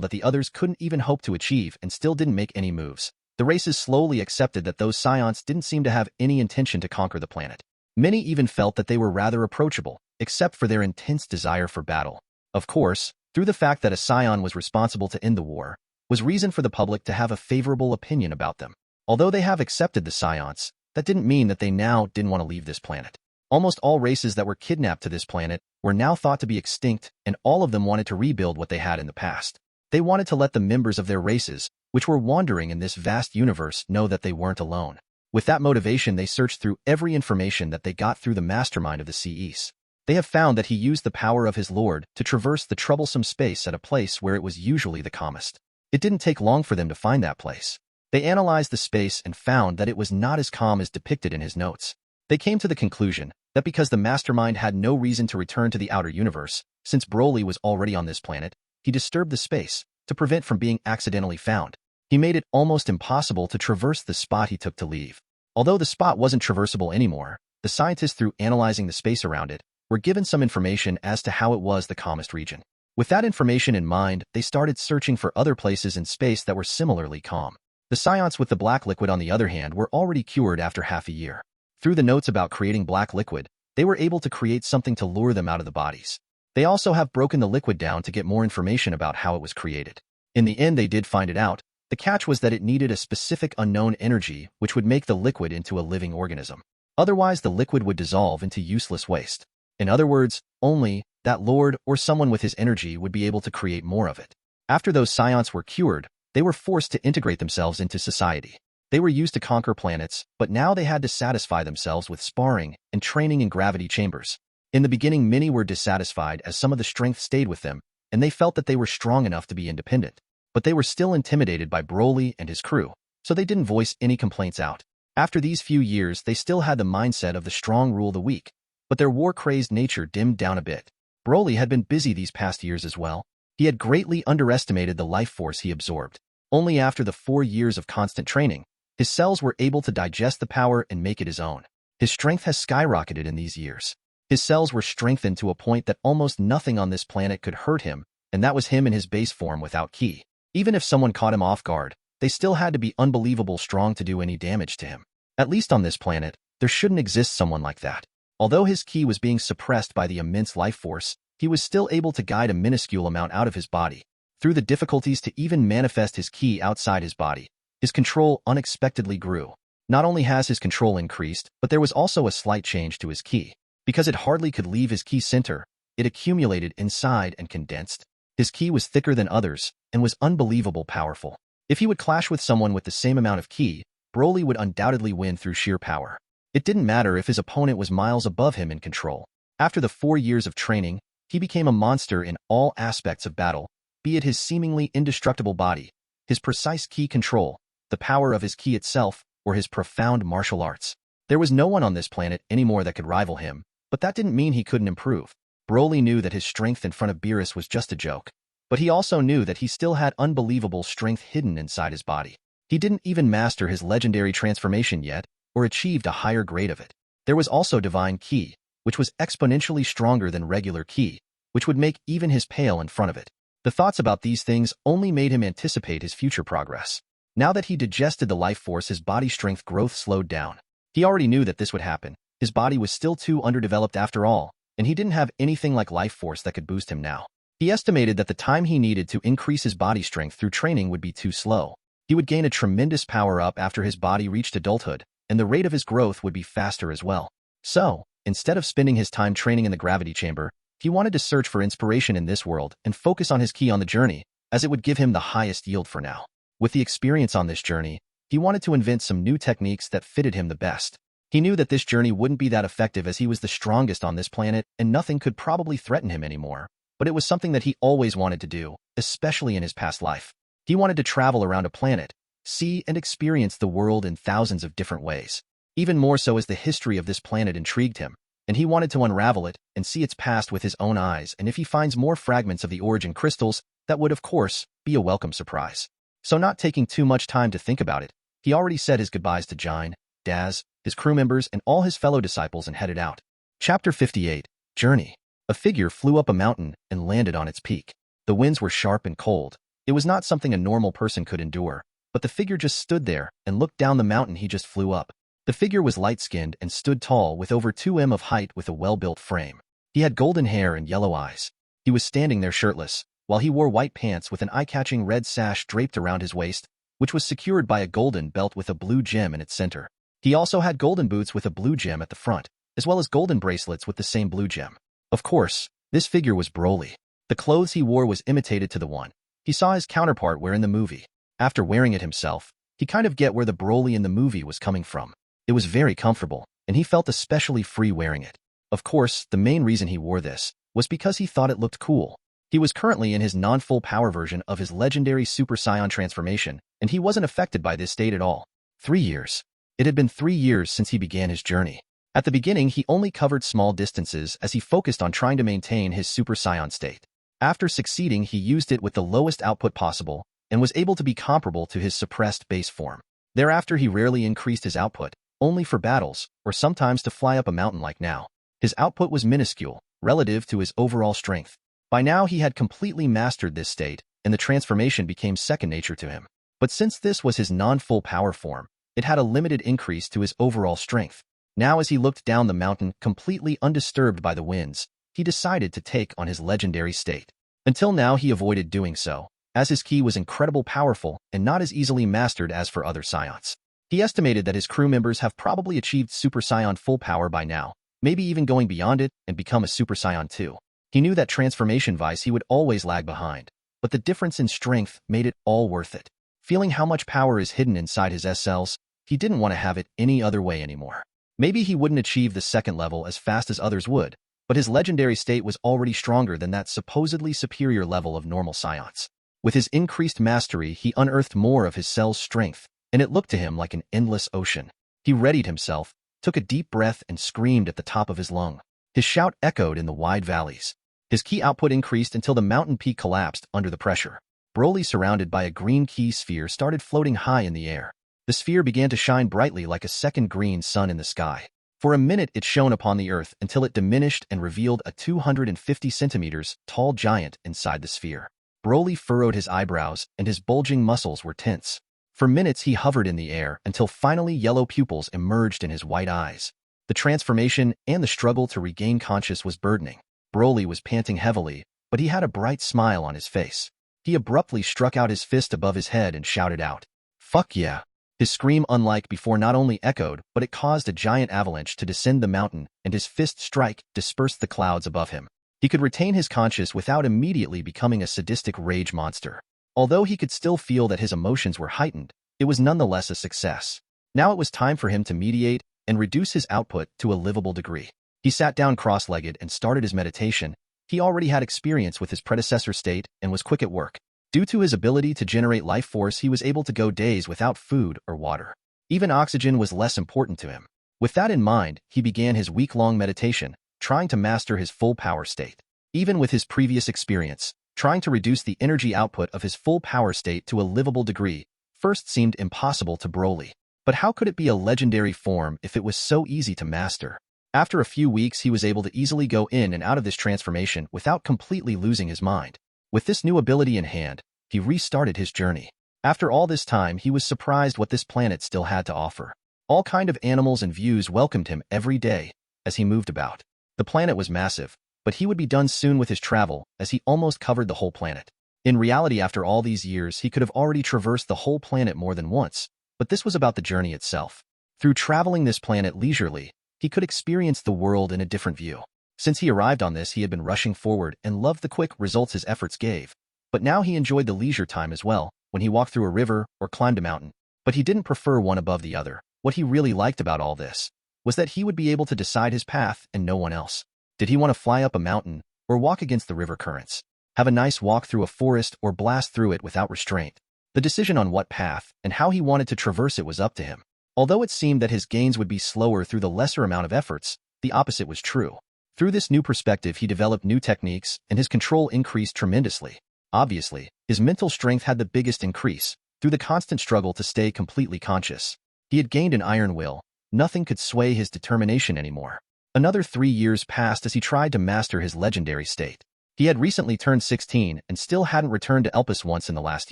that the others couldn't even hope to achieve and still didn't make any moves, the races slowly accepted that those Saiyans didn't seem to have any intention to conquer the planet. Many even felt that they were rather approachable, except for their intense desire for battle. Of course, through the fact that a Saiyan was responsible to end the war, was reason for the public to have a favorable opinion about them. Although they have accepted the Saiyans, that didn't mean that they now didn't want to leave this planet. Almost all races that were kidnapped to this planet were now thought to be extinct, and all of them wanted to rebuild what they had in the past. They wanted to let the members of their races, which were wandering in this vast universe, know that they weren't alone. With that motivation, they searched through every information that they got through the mastermind of the CEs. They have found that he used the power of his lord to traverse the troublesome space at a place where it was usually the calmest. It didn't take long for them to find that place. They analyzed the space and found that it was not as calm as depicted in his notes. They came to the conclusion that because the mastermind had no reason to return to the outer universe, since Broly was already on this planet, he disturbed the space to prevent from being accidentally found. He made it almost impossible to traverse the spot he took to leave. Although the spot wasn't traversable anymore, the scientists, through analyzing the space around it, were given some information as to how it was the calmest region. With that information in mind, they started searching for other places in space that were similarly calm. The Saiyans with the black liquid, on the other hand, were already cured after half a year. Through the notes about creating black liquid, they were able to create something to lure them out of the bodies. They also have broken the liquid down to get more information about how it was created. In the end, they did find it out. The catch was that it needed a specific unknown energy which would make the liquid into a living organism. Otherwise, the liquid would dissolve into useless waste. In other words, only that lord or someone with his energy would be able to create more of it. After those Saiyans were cured, they were forced to integrate themselves into society. They were used to conquer planets, but now they had to satisfy themselves with sparring and training in gravity chambers. In the beginning, many were dissatisfied as some of the strength stayed with them, and they felt that they were strong enough to be independent. But they were still intimidated by Broly and his crew, so they didn't voice any complaints out. After these few years, they still had the mindset of the strong rule the weak, but their war-crazed nature dimmed down a bit. Broly had been busy these past years as well. He had greatly underestimated the life force he absorbed. Only after the 4 years of constant training, his cells were able to digest the power and make it his own. His strength has skyrocketed in these years. His cells were strengthened to a point that almost nothing on this planet could hurt him, and that was him in his base form without ki. Even if someone caught him off guard, they still had to be unbelievable strong to do any damage to him. At least on this planet, there shouldn't exist someone like that. Although his ki was being suppressed by the immense life force, he was still able to guide a minuscule amount out of his body. Through the difficulties to even manifest his ki outside his body, his control unexpectedly grew. Not only has his control increased, but there was also a slight change to his ki. Because it hardly could leave his ki center, it accumulated inside and condensed. His ki was thicker than others and was unbelievable powerful. If he would clash with someone with the same amount of ki, Broly would undoubtedly win through sheer power. It didn't matter if his opponent was miles above him in control. After the 4 years of training, he became a monster in all aspects of battle, be it his seemingly indestructible body, his precise ki control, the power of his ki itself, or his profound martial arts. There was no one on this planet anymore that could rival him, but that didn't mean he couldn't improve. Broly knew that his strength in front of Beerus was just a joke, but he also knew that he still had unbelievable strength hidden inside his body. He didn't even master his legendary transformation yet, or achieved a higher grade of it. There was also divine ki, which was exponentially stronger than regular ki, which would make even his pale in front of it. The thoughts about these things only made him anticipate his future progress. Now that he digested the life force, his body strength growth slowed down. He already knew that this would happen. His body was still too underdeveloped after all, and he didn't have anything like life force that could boost him now. He estimated that the time he needed to increase his body strength through training would be too slow. He would gain a tremendous power-up after his body reached adulthood, and the rate of his growth would be faster as well. So, instead of spending his time training in the gravity chamber, he wanted to search for inspiration in this world and focus on his ki on the journey, as it would give him the highest yield for now. With the experience on this journey, he wanted to invent some new techniques that fitted him the best. He knew that this journey wouldn't be that effective as he was the strongest on this planet and nothing could probably threaten him anymore. but it was something that he always wanted to do, especially in his past life. He wanted to travel around a planet, see and experience the world in thousands of different ways. Even more so as the history of this planet intrigued him, and he wanted to unravel it and see its past with his own eyes, and if he finds more fragments of the origin crystals, that would, of course, be a welcome surprise. So not taking too much time to think about it, he already said his goodbyes to Jine, Daz, his crew members, and all his fellow disciples and headed out. Chapter 58, Journey. A figure flew up a mountain and landed on its peak. The winds were sharp and cold. It was not something a normal person could endure, but the figure just stood there and looked down the mountain he just flew up. The figure was light-skinned and stood tall with over 2 m of height with a well-built frame. He had golden hair and yellow eyes. He was standing there shirtless, while he wore white pants with an eye-catching red sash draped around his waist, which was secured by a golden belt with a blue gem in its center. He also had golden boots with a blue gem at the front, as well as golden bracelets with the same blue gem. Of course, this figure was Broly. The clothes he wore was imitated to the one he saw his counterpart wear in the movie. After wearing it himself, he kind of get where the Broly in the movie was coming from. It was very comfortable, and he felt especially free wearing it. Of course, the main reason he wore this was because he thought it looked cool. He was currently in his non-full power version of his legendary Super Saiyan transformation, and he wasn't affected by this state at all. 3 years. It had been 3 years since he began his journey. At the beginning, he only covered small distances as he focused on trying to maintain his Super Saiyan state. After succeeding, he used it with the lowest output possible and was able to be comparable to his suppressed base form. Thereafter, he rarely increased his output, only for battles, or sometimes to fly up a mountain like now. His output was minuscule, relative to his overall strength. By now, he had completely mastered this state, and the transformation became second nature to him. But since this was his non-full power form, it had a limited increase to his overall strength. Now, as he looked down the mountain, completely undisturbed by the winds, he decided to take on his legendary state. Until now, he avoided doing so, as his ki was incredibly powerful and not as easily mastered as for other Saiyans. He estimated that his crew members have probably achieved Super Saiyan full power by now, maybe even going beyond it and become a Super Saiyan 2. He knew that transformation vice he would always lag behind, but the difference in strength made it all worth it. Feeling how much power is hidden inside his cells, he didn't want to have it any other way anymore. Maybe he wouldn't achieve the second level as fast as others would, but his legendary state was already stronger than that supposedly superior level of normal Saiyans. With his increased mastery, he unearthed more of his cell's strength, and it looked to him like an endless ocean. He readied himself, took a deep breath, and screamed at the top of his lung. His shout echoed in the wide valleys. His ki output increased until the mountain peak collapsed under the pressure. Broly, surrounded by a green ki sphere, started floating high in the air. The sphere began to shine brightly like a second green sun in the sky. For a minute it shone upon the earth until it diminished and revealed a 250 centimeters tall giant inside the sphere. Broly furrowed his eyebrows and his bulging muscles were tense. For minutes he hovered in the air until finally yellow pupils emerged in his white eyes. The transformation and the struggle to regain consciousness was burdening. Broly was panting heavily, but he had a bright smile on his face. He abruptly struck out his fist above his head and shouted out, "Fuck yeah!" His scream, unlike before, not only echoed, but it caused a giant avalanche to descend the mountain, and his fist strike dispersed the clouds above him. He could retain his consciousness without immediately becoming a sadistic rage monster. Although he could still feel that his emotions were heightened, it was nonetheless a success. Now it was time for him to mediate and reduce his output to a livable degree. He sat down cross-legged and started his meditation. He already had experience with his predecessor state and was quick at work. Due to his ability to generate life force, he was able to go days without food or water. Even oxygen was less important to him. With that in mind, he began his week-long meditation, trying to master his full power state. Even with his previous experience, trying to reduce the energy output of his full power state to a livable degree first seemed impossible to Broly. But how could it be a legendary form if it was so easy to master? After a few weeks, he was able to easily go in and out of this transformation without completely losing his mind. With this new ability in hand, he restarted his journey. After all this time, he was surprised what this planet still had to offer. All kind of animals and views welcomed him every day as he moved about. The planet was massive, but he would be done soon with his travel as he almost covered the whole planet. In reality, after all these years, he could have already traversed the whole planet more than once, but this was about the journey itself. Through traveling this planet leisurely, he could experience the world in a different view. Since he arrived on this, he had been rushing forward and loved the quick results his efforts gave. But now he enjoyed the leisure time as well, when he walked through a river or climbed a mountain. But he didn't prefer one above the other. What he really liked about all this was that he would be able to decide his path and no one else. Did he want to fly up a mountain, or walk against the river currents, have a nice walk through a forest or blast through it without restraint. The decision on what path and how he wanted to traverse it was up to him. Although it seemed that his gains would be slower through the lesser amount of efforts, the opposite was true. Through this new perspective, he developed new techniques, and his control increased tremendously. Obviously, his mental strength had the biggest increase, through the constant struggle to stay completely conscious. He had gained an iron will. Nothing could sway his determination anymore. Another 3 years passed as he tried to master his legendary state. He had recently turned 16 and still hadn't returned to Elpis once in the last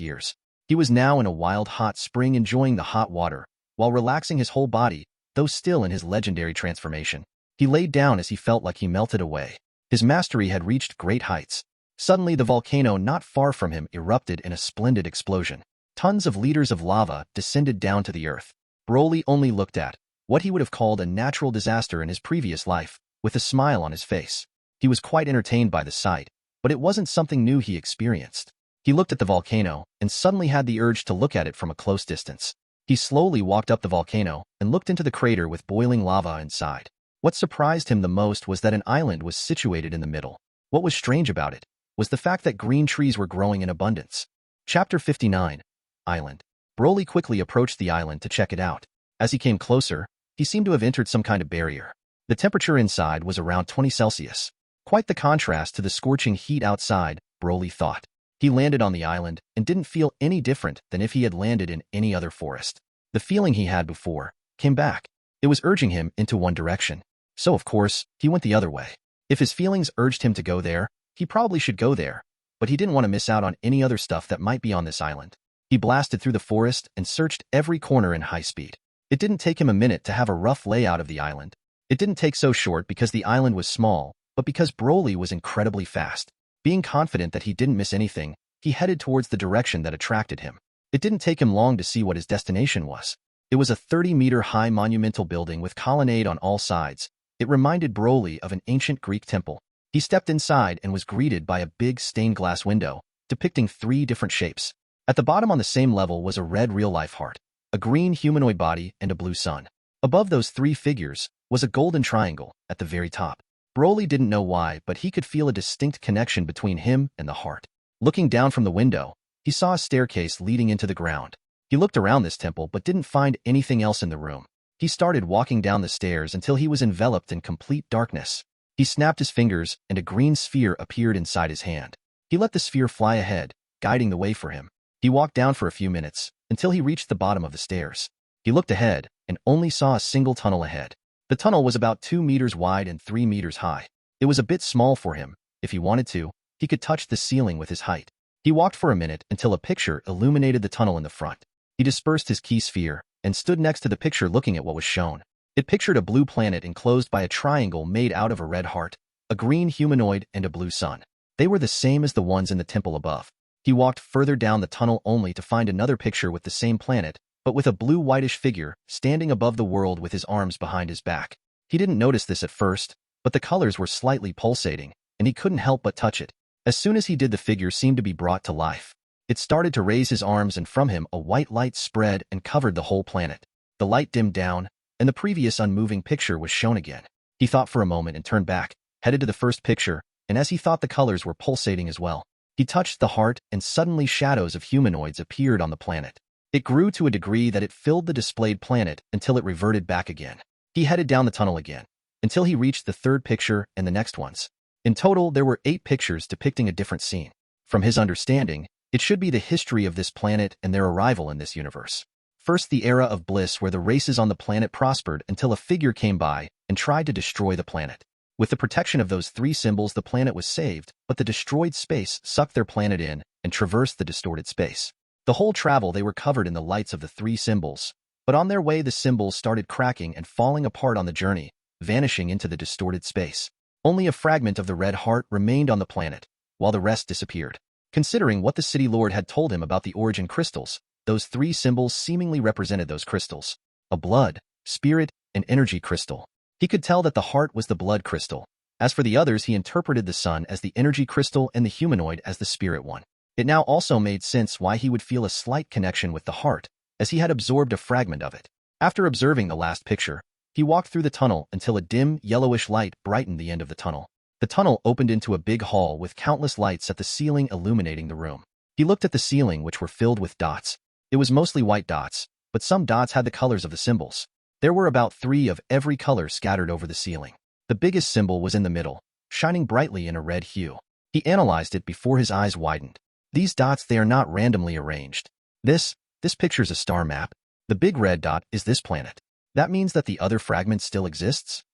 years. He was now in a wild hot spring enjoying the hot water, while relaxing his whole body, though still in his legendary transformation. He laid down as he felt like he melted away. His mastery had reached great heights. Suddenly the volcano not far from him erupted in a splendid explosion. Tons of liters of lava descended down to the earth. Broly only looked at what he would have called a natural disaster in his previous life, with a smile on his face. He was quite entertained by the sight, but it wasn't something new he experienced. He looked at the volcano and suddenly had the urge to look at it from a close distance. He slowly walked up the volcano and looked into the crater with boiling lava inside. What surprised him the most was that an island was situated in the middle. What was strange about it was the fact that green trees were growing in abundance. Chapter 59. Island. Broly quickly approached the island to check it out. As he came closer, he seemed to have entered some kind of barrier. The temperature inside was around 20 Celsius. Quite the contrast to the scorching heat outside, Broly thought. He landed on the island and didn't feel any different than if he had landed in any other forest. The feeling he had before came back. It was urging him into one direction. So of course, he went the other way. If his feelings urged him to go there, he probably should go there, but he didn't want to miss out on any other stuff that might be on this island. He blasted through the forest and searched every corner in high speed. It didn't take him a minute to have a rough layout of the island. It didn't take so short because the island was small, but because Broly was incredibly fast. Being confident that he didn't miss anything, he headed towards the direction that attracted him. It didn't take him long to see what his destination was. It was a 30-meter-high monumental building with colonnade on all sides. It reminded Broly of an ancient Greek temple. He stepped inside and was greeted by a big stained glass window, depicting 3 different shapes. At the bottom on the same level was a red real-life heart, a green humanoid body, and a blue sun. Above those 3 figures was a golden triangle at the very top. Broly didn't know why, but he could feel a distinct connection between him and the heart. Looking down from the window, he saw a staircase leading into the ground. He looked around this temple but didn't find anything else in the room. He started walking down the stairs until he was enveloped in complete darkness. He snapped his fingers and a green sphere appeared inside his hand. He let the sphere fly ahead, guiding the way for him. He walked down for a few minutes until he reached the bottom of the stairs. He looked ahead and only saw a single tunnel ahead. The tunnel was about 2 meters wide and 3 meters high. It was a bit small for him. If he wanted to, he could touch the ceiling with his height. He walked for a minute until a picture illuminated the tunnel in the front. He dispersed his key sphere and stood next to the picture looking at what was shown. It pictured a blue planet enclosed by a triangle made out of a red heart, a green humanoid, and a blue sun. They were the same as the ones in the temple above. He walked further down the tunnel only to find another picture with the same planet, but with a blue whitish figure standing above the world with his arms behind his back. He didn't notice this at first, but the colors were slightly pulsating, and he couldn't help but touch it. As soon as he did, the figure seemed to be brought to life. It started to raise his arms, and from him a white light spread and covered the whole planet. The light dimmed down, and the previous unmoving picture was shown again. He thought for a moment and turned back, headed to the first picture, and as he thought, the colors were pulsating as well. He touched the heart, and suddenly shadows of humanoids appeared on the planet. It grew to a degree that it filled the displayed planet until it reverted back again. He headed down the tunnel again, until he reached the third picture and the next ones. In total, there were 8 pictures depicting a different scene. From his understanding, it should be the history of this planet and their arrival in this universe. First, the era of bliss where the races on the planet prospered until a figure came by and tried to destroy the planet. With the protection of those 3 symbols, the planet was saved, but the destroyed space sucked their planet in and traversed the distorted space. The whole travel they were covered in the lights of the 3 symbols, but on their way the symbols started cracking and falling apart on the journey, vanishing into the distorted space. Only a fragment of the red heart remained on the planet, while the rest disappeared. Considering what the city lord had told him about the origin crystals, those 3 symbols seemingly represented those crystals: a blood, spirit, and energy crystal. He could tell that the heart was the blood crystal. As for the others, he interpreted the sun as the energy crystal and the humanoid as the spirit one. It now also made sense why he would feel a slight connection with the heart, as he had absorbed a fragment of it. After observing the last picture, he walked through the tunnel until a dim, yellowish light brightened the end of the tunnel. The The tunnel opened into a big hall with countless lights at the ceiling illuminating the room. He looked at the ceiling, which were filled with dots. It was mostly white dots, but some dots had the colors of the symbols. There were about 3 of every color scattered over the ceiling. The biggest symbol was in the middle, shining brightly in a red hue. He analyzed it before his eyes widened. These dots, they are not randomly arranged. This picture's a star map. The big red dot is this planet. That means that the other fragment still exists?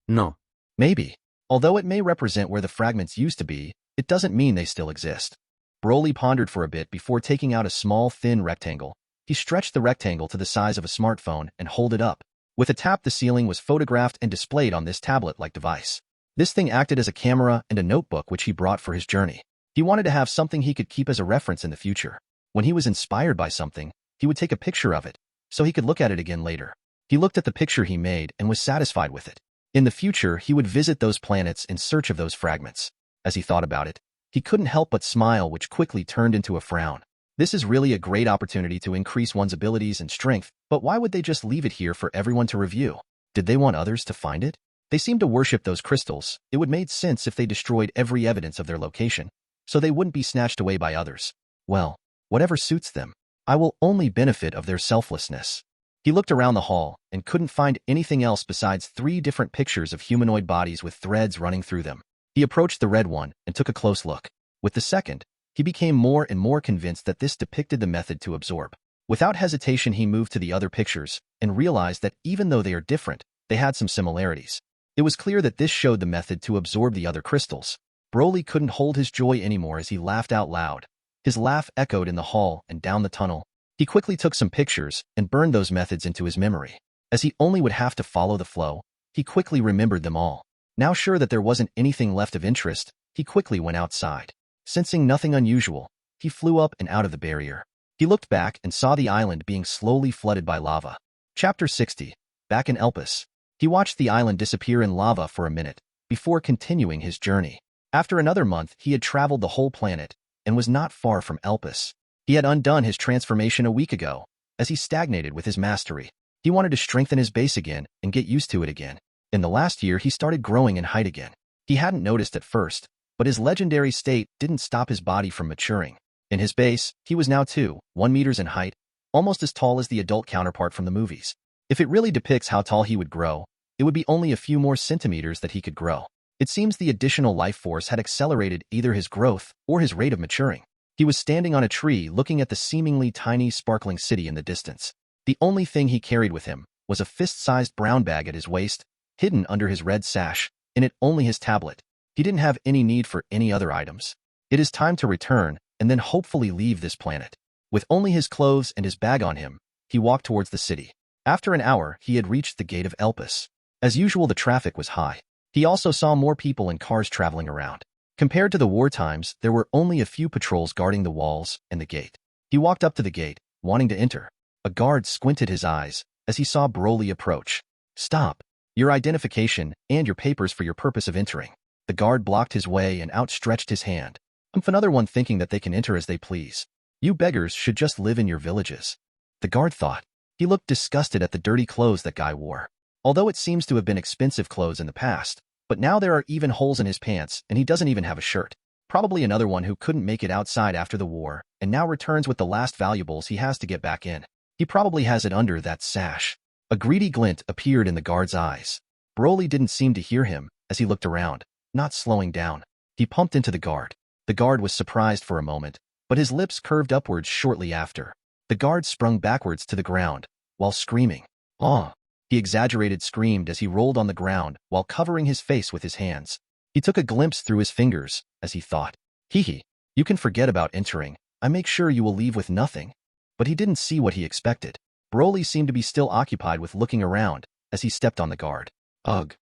No. Maybe. Although it may represent where the fragments used to be, it doesn't mean they still exist. Broly pondered for a bit before taking out a small, thin rectangle. He stretched the rectangle to the size of a smartphone and held it up. With a tap, the ceiling was photographed and displayed on this tablet-like device. This thing acted as a camera and a notebook which he brought for his journey. He wanted to have something he could keep as a reference in the future. When he was inspired by something, he would take a picture of it, so he could look at it again later. He looked at the picture he made and was satisfied with it. In the future, he would visit those planets in search of those fragments. As he thought about it, he couldn't help but smile, which quickly turned into a frown. This is really a great opportunity to increase one's abilities and strength, but why would they just leave it here for everyone to review? Did they want others to find it? They seemed to worship those crystals. It would make sense if they destroyed every evidence of their location, so they wouldn't be snatched away by others. Well, whatever suits them. I will only benefit of their selflessness. He looked around the hall and couldn't find anything else besides 3 different pictures of humanoid bodies with threads running through them. He approached the red one and took a close look. With the second, he became more and more convinced that this depicted the method to absorb. Without hesitation, he moved to the other pictures and realized that even though they are different, they had some similarities. It was clear that this showed the method to absorb the other crystals. Broly couldn't hold his joy anymore as he laughed out loud. His laugh echoed in the hall and down the tunnel. He quickly took some pictures and burned those methods into his memory. As he only would have to follow the flow, he quickly remembered them all. Now sure that there wasn't anything left of interest, he quickly went outside. Sensing nothing unusual, he flew up and out of the barrier. He looked back and saw the island being slowly flooded by lava. Chapter 60. Back in Elpis. He watched the island disappear in lava for a minute, before continuing his journey. After another month, he had traveled the whole planet, and was not far from Elpis. He had undone his transformation a week ago, as he stagnated with his mastery. He wanted to strengthen his base again and get used to it again. In the last year, he started growing in height again. He hadn't noticed at first, but his legendary state didn't stop his body from maturing. In his base, he was now 1 meters in height, almost as tall as the adult counterpart from the movies. If it really depicts how tall he would grow, it would be only a few more centimeters that he could grow. It seems the additional life force had accelerated either his growth or his rate of maturing. He was standing on a tree looking at the seemingly tiny, sparkling city in the distance. The only thing he carried with him was a fist-sized brown bag at his waist, hidden under his red sash, in it only his tablet. He didn't have any need for any other items. It is time to return and then hopefully leave this planet. With only his clothes and his bag on him, he walked towards the city. After an hour, he had reached the gate of Elpis. As usual, the traffic was high. He also saw more people and cars traveling around. Compared to the war times, there were only a few patrols guarding the walls and the gate. He walked up to the gate, wanting to enter. A guard squinted his eyes as he saw Broly approach. "Stop. Your identification and your papers for your purpose of entering." The guard blocked his way and outstretched his hand. Another one thinking that they can enter as they please. "You beggars should just live in your villages," the guard thought. He looked disgusted at the dirty clothes that guy wore. Although it seems to have been expensive clothes in the past, but now there are even holes in his pants and he doesn't even have a shirt. Probably another one who couldn't make it outside after the war and now returns with the last valuables he has to get back in. He probably has it under that sash. A greedy glint appeared in the guard's eyes. Broly didn't seem to hear him as he looked around, not slowing down. He pumped into the guard. The guard was surprised for a moment, but his lips curved upwards shortly after. The guard sprung backwards to the ground, while screaming. "Ah!" He exaggerated screamed as he rolled on the ground while covering his face with his hands. He took a glimpse through his fingers, as he thought. "Hee, you can forget about entering. I make sure you will leave with nothing." But he didn't see what he expected. Broly seemed to be still occupied with looking around as he stepped on the guard. "Ugh.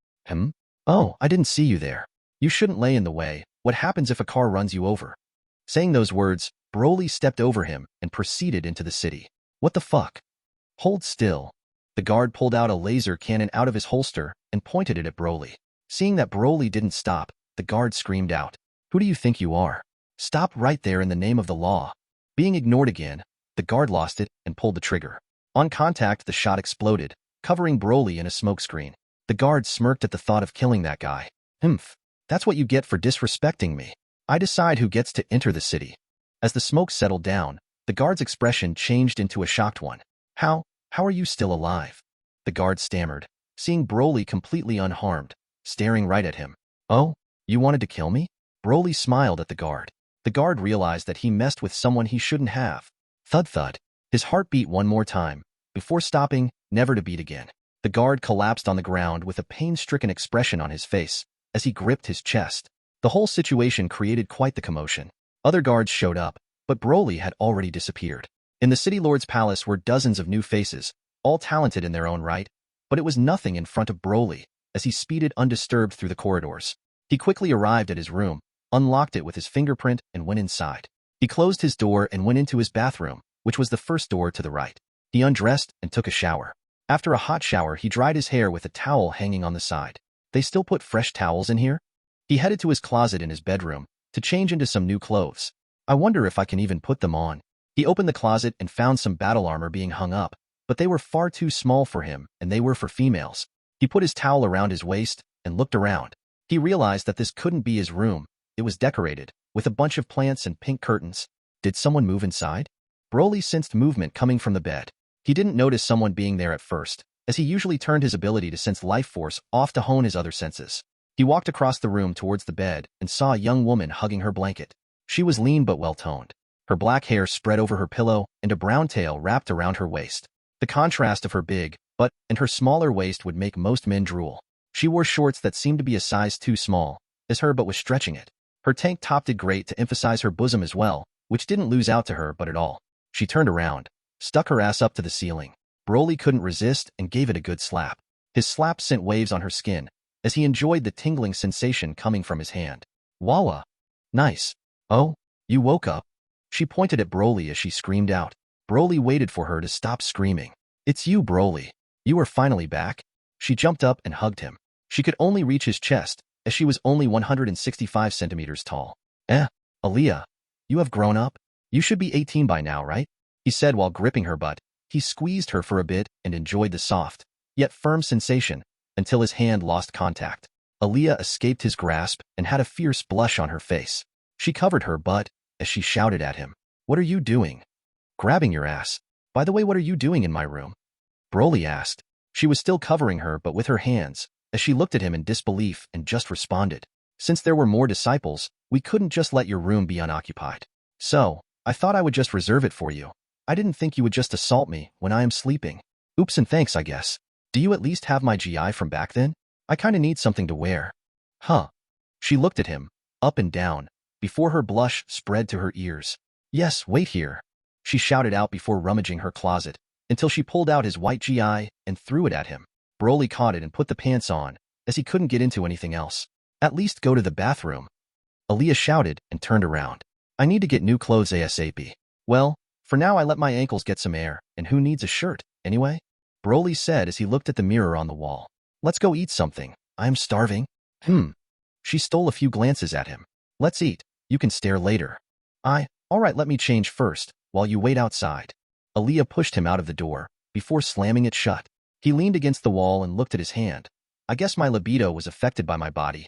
Oh, I didn't see you there. You shouldn't lay in the way. What happens if a car runs you over?" Saying those words, Broly stepped over him and proceeded into the city. "What the fuck? Hold still." The guard pulled out a laser cannon out of his holster and pointed it at Broly. Seeing that Broly didn't stop, the guard screamed out, "Who do you think you are? Stop right there in the name of the law." Being ignored again, the guard lost it and pulled the trigger. On contact, the shot exploded, covering Broly in a smokescreen. The guard smirked at the thought of killing that guy. That's what you get for disrespecting me. I decide who gets to enter the city. As the smoke settled down, the guard's expression changed into a shocked one. How are you still alive? The guard stammered, seeing Broly completely unharmed, staring right at him. Oh, you wanted to kill me? Broly smiled at the guard. The guard realized that he messed with someone he shouldn't have. Thud thud. His heart beat one more time, before stopping, never to beat again. The guard collapsed on the ground with a pain-stricken expression on his face as he gripped his chest. The whole situation created quite the commotion. Other guards showed up, but Broly had already disappeared. In the city lord's palace were dozens of new faces, all talented in their own right, but it was nothing in front of Broly as he speeded undisturbed through the corridors. He quickly arrived at his room, unlocked it with his fingerprint, and went inside. He closed his door and went into his bathroom, which was the first door to the right. He undressed and took a shower. After a hot shower, he dried his hair with a towel hanging on the side. They still put fresh towels in here? He headed to his closet in his bedroom to change into some new clothes. I wonder if I can even put them on. He opened the closet and found some battle armor being hung up, but they were far too small for him, and they were for females. He put his towel around his waist and looked around. He realized that this couldn't be his room. It was decorated with a bunch of plants and pink curtains. Did someone move inside? Broly sensed movement coming from the bed. He didn't notice someone being there at first, as he usually turned his ability to sense life force off to hone his other senses. He walked across the room towards the bed and saw a young woman hugging her blanket. She was lean but well-toned. Her black hair spread over her pillow and a brown tail wrapped around her waist. The contrast of her big butt and her smaller waist would make most men drool. She wore shorts that seemed to be a size too small as her but was stretching it. Her tank top did great to emphasize her bosom as well, which didn't lose out to her but at all. She turned around, stuck her ass up to the ceiling. Broly couldn't resist and gave it a good slap. His slap sent waves on her skin as he enjoyed the tingling sensation coming from his hand. Wawa. Nice. Oh, you woke up? She pointed at Broly as she screamed out. Broly waited for her to stop screaming. It's you, Broly. You are finally back? She jumped up and hugged him. She could only reach his chest, as she was only 165 centimeters tall. Aaliyah, you have grown up? You should be 18 by now, right? He said while gripping her butt. He squeezed her for a bit and enjoyed the soft, yet firm sensation, until his hand lost contact. Aaliyah escaped his grasp and had a fierce blush on her face. She covered her butt as she shouted at him. What are you doing? Grabbing your ass. By the way, what are you doing in my room? Broly asked. She was still covering her but with her hands, as she looked at him in disbelief and just responded. Since there were more disciples, we couldn't just let your room be unoccupied. So, I thought I would just reserve it for you. I didn't think you would just assault me when I am sleeping. Oops and thanks, I guess. Do you at least have my GI from back then? I kinda need something to wear. Huh. She looked at him, up and down, before her blush spread to her ears. Yes, wait here. She shouted out before rummaging her closet, until she pulled out his white GI and threw it at him. Broly caught it and put the pants on, as he couldn't get into anything else. At least go to the bathroom. Aaliyah shouted and turned around. I need to get new clothes ASAP. Well, for now I let my ankles get some air, and who needs a shirt, anyway? Broly said as he looked at the mirror on the wall. Let's go eat something. I am starving. She stole a few glances at him. Let's eat. You can stare later. Alright, let me change first, while you wait outside. Aaliyah pushed him out of the door, before slamming it shut. He leaned against the wall and looked at his hand. I guess my libido was affected by my body,